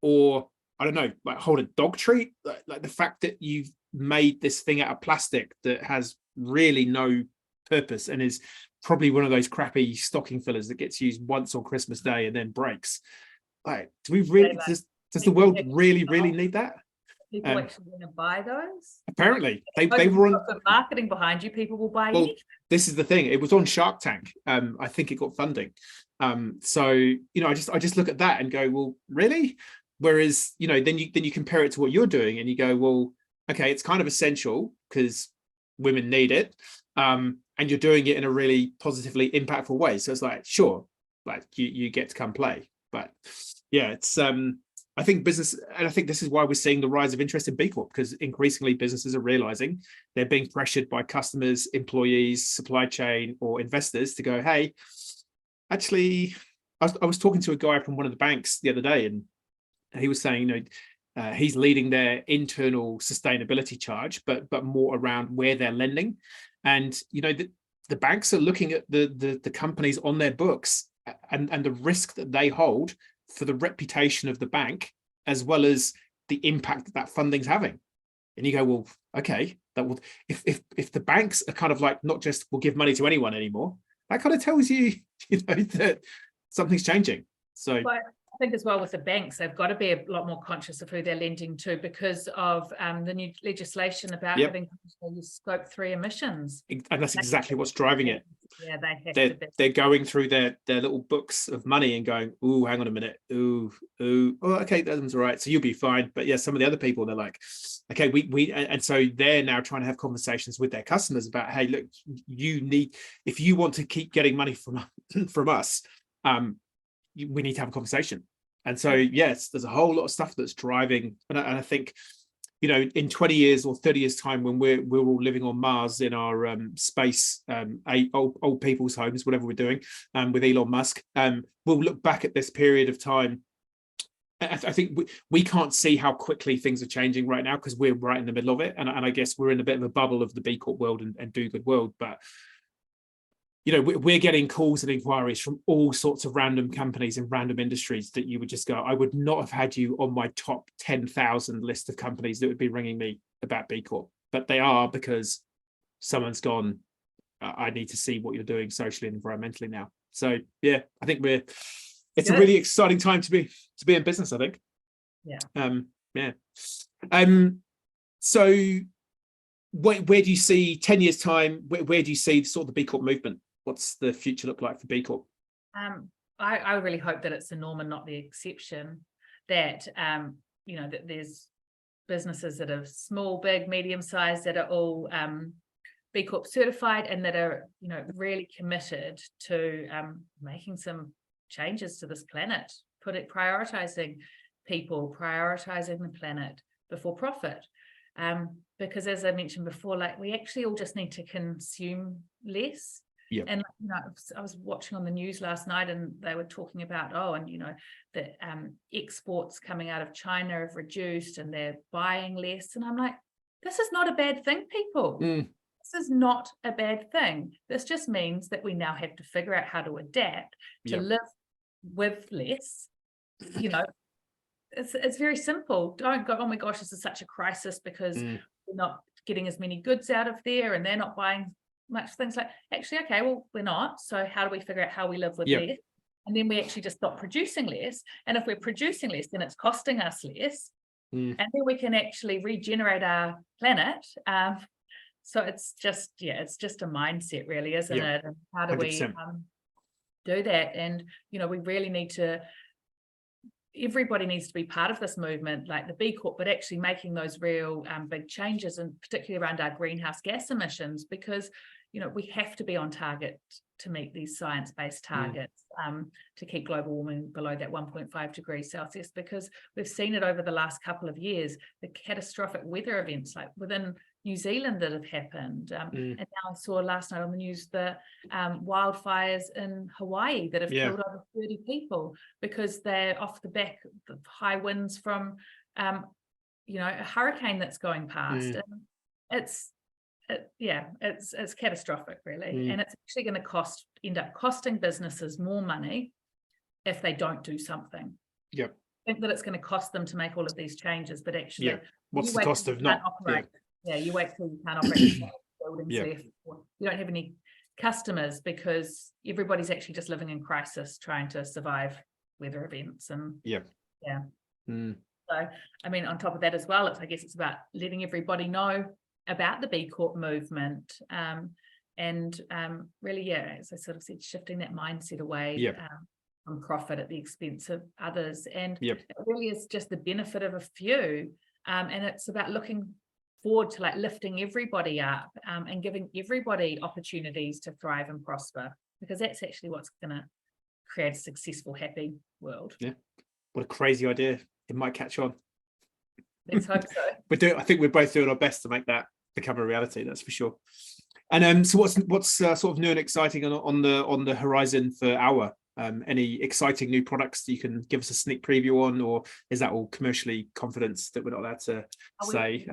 Or, I don't know, like hold a dog treat? Like the fact that you've made this thing out of plastic that has really no purpose and is probably one of those crappy stocking fillers that gets used once on Christmas Day and then breaks. Like, do we really, does the world really need that? People actually going to buy those? Apparently, they were on the marketing behind you. People will buy anything. This is the thing. It was on Shark Tank. I think it got funding. So I just look at that and go, well, really? Whereas, then you compare it to what you're doing and you go, well, okay, it's kind of essential because women need it. And you're doing it in a really positively impactful way. So it's like, sure, like you get to come play. But yeah, it's I think business, and I think this is why we're seeing the rise of interest in B Corp, because increasingly businesses are realizing they're being pressured by customers, employees, supply chain, or investors to go, hey, actually, I was talking to a guy from one of the banks the other day, and he was saying, he's leading their internal sustainability charge, but more around where they're lending. And the banks are looking at the companies on their books and the risk that they hold for the reputation of the bank, as well as the impact that funding's having. And you go, well, okay, that will, if the banks are kind of like not just will give money to anyone anymore, that kind of tells you, that something's changing. So. But I think as well with the banks, they've got to be a lot more conscious of who they're lending to because of the new legislation about having scope 3 emissions. And that's exactly what's driving it. Yeah, they're going through their little books of money and going, ooh, hang on a minute, ooh, oh, okay, that one's all right, so you'll be fine. But yeah, some of the other people, they're like, okay, we and so they're now trying to have conversations with their customers about, hey, look, if you want to keep getting money from us, we need to have a conversation. And so yes, there's a whole lot of stuff that's driving, and I think in 20 years or 30 years time, when we're all living on Mars in our space old people's homes, whatever we're doing with Elon Musk, we'll look back at this period of time. I think we can't see how quickly things are changing right now because we're right in the middle of it, and I guess we're in a bit of a bubble of the B Corp world and do good world. But we're getting calls and inquiries from all sorts of random companies in random industries that you would just go, I would not have had you on my top 10,000 list of companies that would be ringing me about B Corp, but they are, because someone's gone, I need to see what you're doing socially and environmentally now. So yeah, I think it's a really exciting time to be in business, I think. So where do you see 10 years time, where do you see sort of the B Corp movement? What's the future look like for B Corp? I really hope that it's the norm and not the exception, that that there's businesses that are small, big, medium sized, that are all B Corp certified and that are really committed to making some changes to this planet, prioritizing people, prioritizing the planet before profit. Because as I mentioned before, like we actually all just need to consume less. Yeah. And I was watching on the news last night and they were talking about, the exports coming out of China have reduced and they're buying less. And I'm like, this is not a bad thing, people. This is not a bad thing. This just means that we now have to figure out how to adapt to live with less. It's very simple. Don't go, oh my gosh, this is such a crisis because we're not getting as many goods out of there and they're not buying much. Things like, actually, okay, well, we're not. So how do we figure out how we live with less? And then we actually just stop producing less. And if we're producing less, then it's costing us less. And then we can actually regenerate our planet. So it's just a mindset, really, isn't it? And how do 100%. We do that? And, we really need to, everybody needs to be part of this movement, like the B Corp, but actually making those real big changes, and particularly around our greenhouse gas emissions, because, we have to be on target to meet these science-based targets to keep global warming below that 1.5 degrees Celsius, because we've seen it over the last couple of years, the catastrophic weather events like within New Zealand that have happened. And now I saw last night on the news the wildfires in Hawaii that have killed over 30 people because they're off the back of high winds from, a hurricane that's going past. And it's catastrophic, really. And it's actually going to end up costing businesses more money if they don't do something. I think that it's going to cost them to make all of these changes, but actually, what's the cost of not operate? You wait till you can't operate buildings left, or you don't have any customers because everybody's actually just living in crisis, trying to survive weather events. And so, I mean, on top of that as well, I guess it's about letting everybody know about the B Corp movement, and really, as I sort of said, shifting that mindset away and profit at the expense of others. And Yep. it really is just the benefit of a few. And it's about looking forward to like lifting everybody up, and giving everybody opportunities to thrive and prosper, because that's actually what's going to create a successful, happy world. Yeah. What a crazy idea. It might catch on. Let's hope so. I think we're both doing our best to make that become a reality, that's for sure. And so what's sort of new and exciting on the horizon for AWWA? Any exciting new products that you can give us a sneak preview on, or is that all commercially confidence that we're not allowed to say?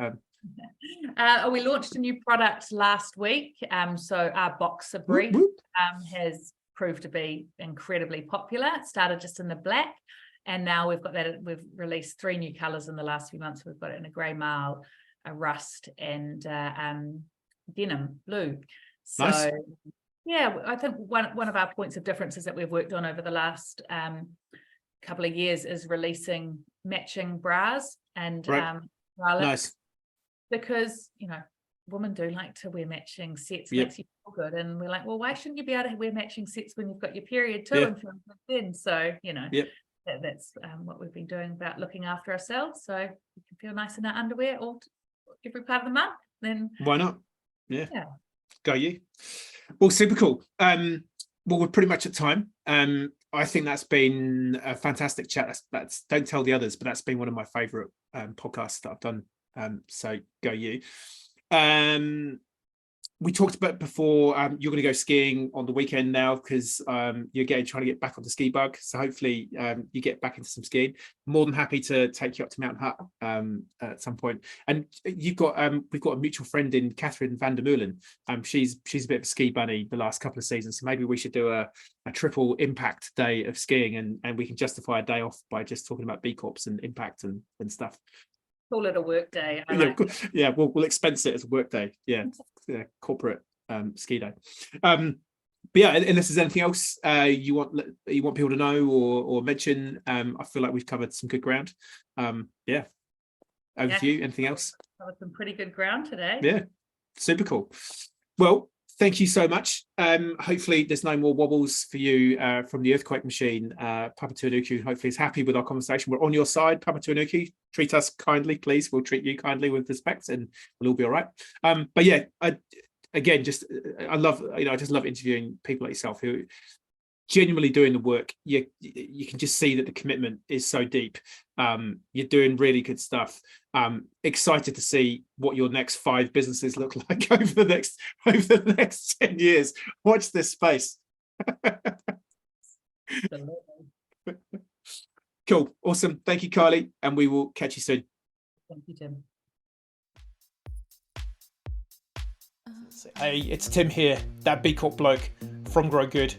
We launched a new product last week. So our boxer brief has proved to be incredibly popular. It started just in the black, and now we've released 3 new colors in the last few months. We've got it in a grey marl, a rust, and denim blue. So nice. Yeah, I think one of our points of difference is that we've worked on over the last couple of years is releasing matching bras and right. bralettes. Nice. Because, you know, women do like to wear matching sets. Yep. Makes you feel good. And we're like, well, why shouldn't you be able to wear matching sets when you've got your period too? Yeah. And feel good then? So, you know, yep. that's what we've been doing about looking after ourselves. So we can feel nice in our underwear all every part of the month. Then why not? Yeah. Go you. Well, super cool. Well, we're pretty much at time. I think that's been a fantastic chat. That's don't tell the others, but that's been one of my favorite podcasts that I've done. So go you. We talked about before, you're going to go skiing on the weekend now because you're trying to get back on the ski bug. So hopefully you get back into some skiing. More than happy to take you up to Mount Hutt at some point. And we've got a mutual friend in Catherine van der Meulen. She's a bit of a ski bunny the last couple of seasons. So maybe we should do a triple impact day of skiing, and we can justify a day off by just talking about B Corps and impact and stuff. Call it a work day. We'll expense it as a work day. Corporate ski day. But yeah, unless there's anything else you want people to know or mention, I feel like we've covered some good ground. Over to you. Anything else? Covered some pretty good ground today. Yeah, super cool. Well, thank you so much. Hopefully there's no more wobbles for you from the earthquake machine. Papatūānuku hopefully is happy with our conversation. We're on your side, Papatūānuku. Treat us kindly, please. We'll treat you kindly with respect, and we'll all be all right. But yeah, I just love interviewing people like yourself who genuinely doing the work. You can just see that the commitment is so deep. You're doing really good stuff. Excited to see what your next 5 businesses look like over the next 10 years. Watch this space. Cool, awesome. Thank you, Kylie, and we will catch you soon. Thank you, Tim. Hey, it's Tim here, that B Corp bloke from Grow Good.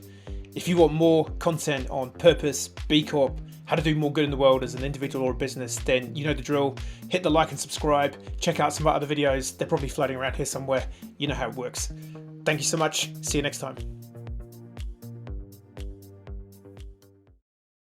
If you want more content on purpose, B Corp, how to do more good in the world as an individual or a business, then you know the drill. Hit the like and subscribe. Check out some of our other videos. They're probably floating around here somewhere. You know how it works. Thank you so much. See you next time.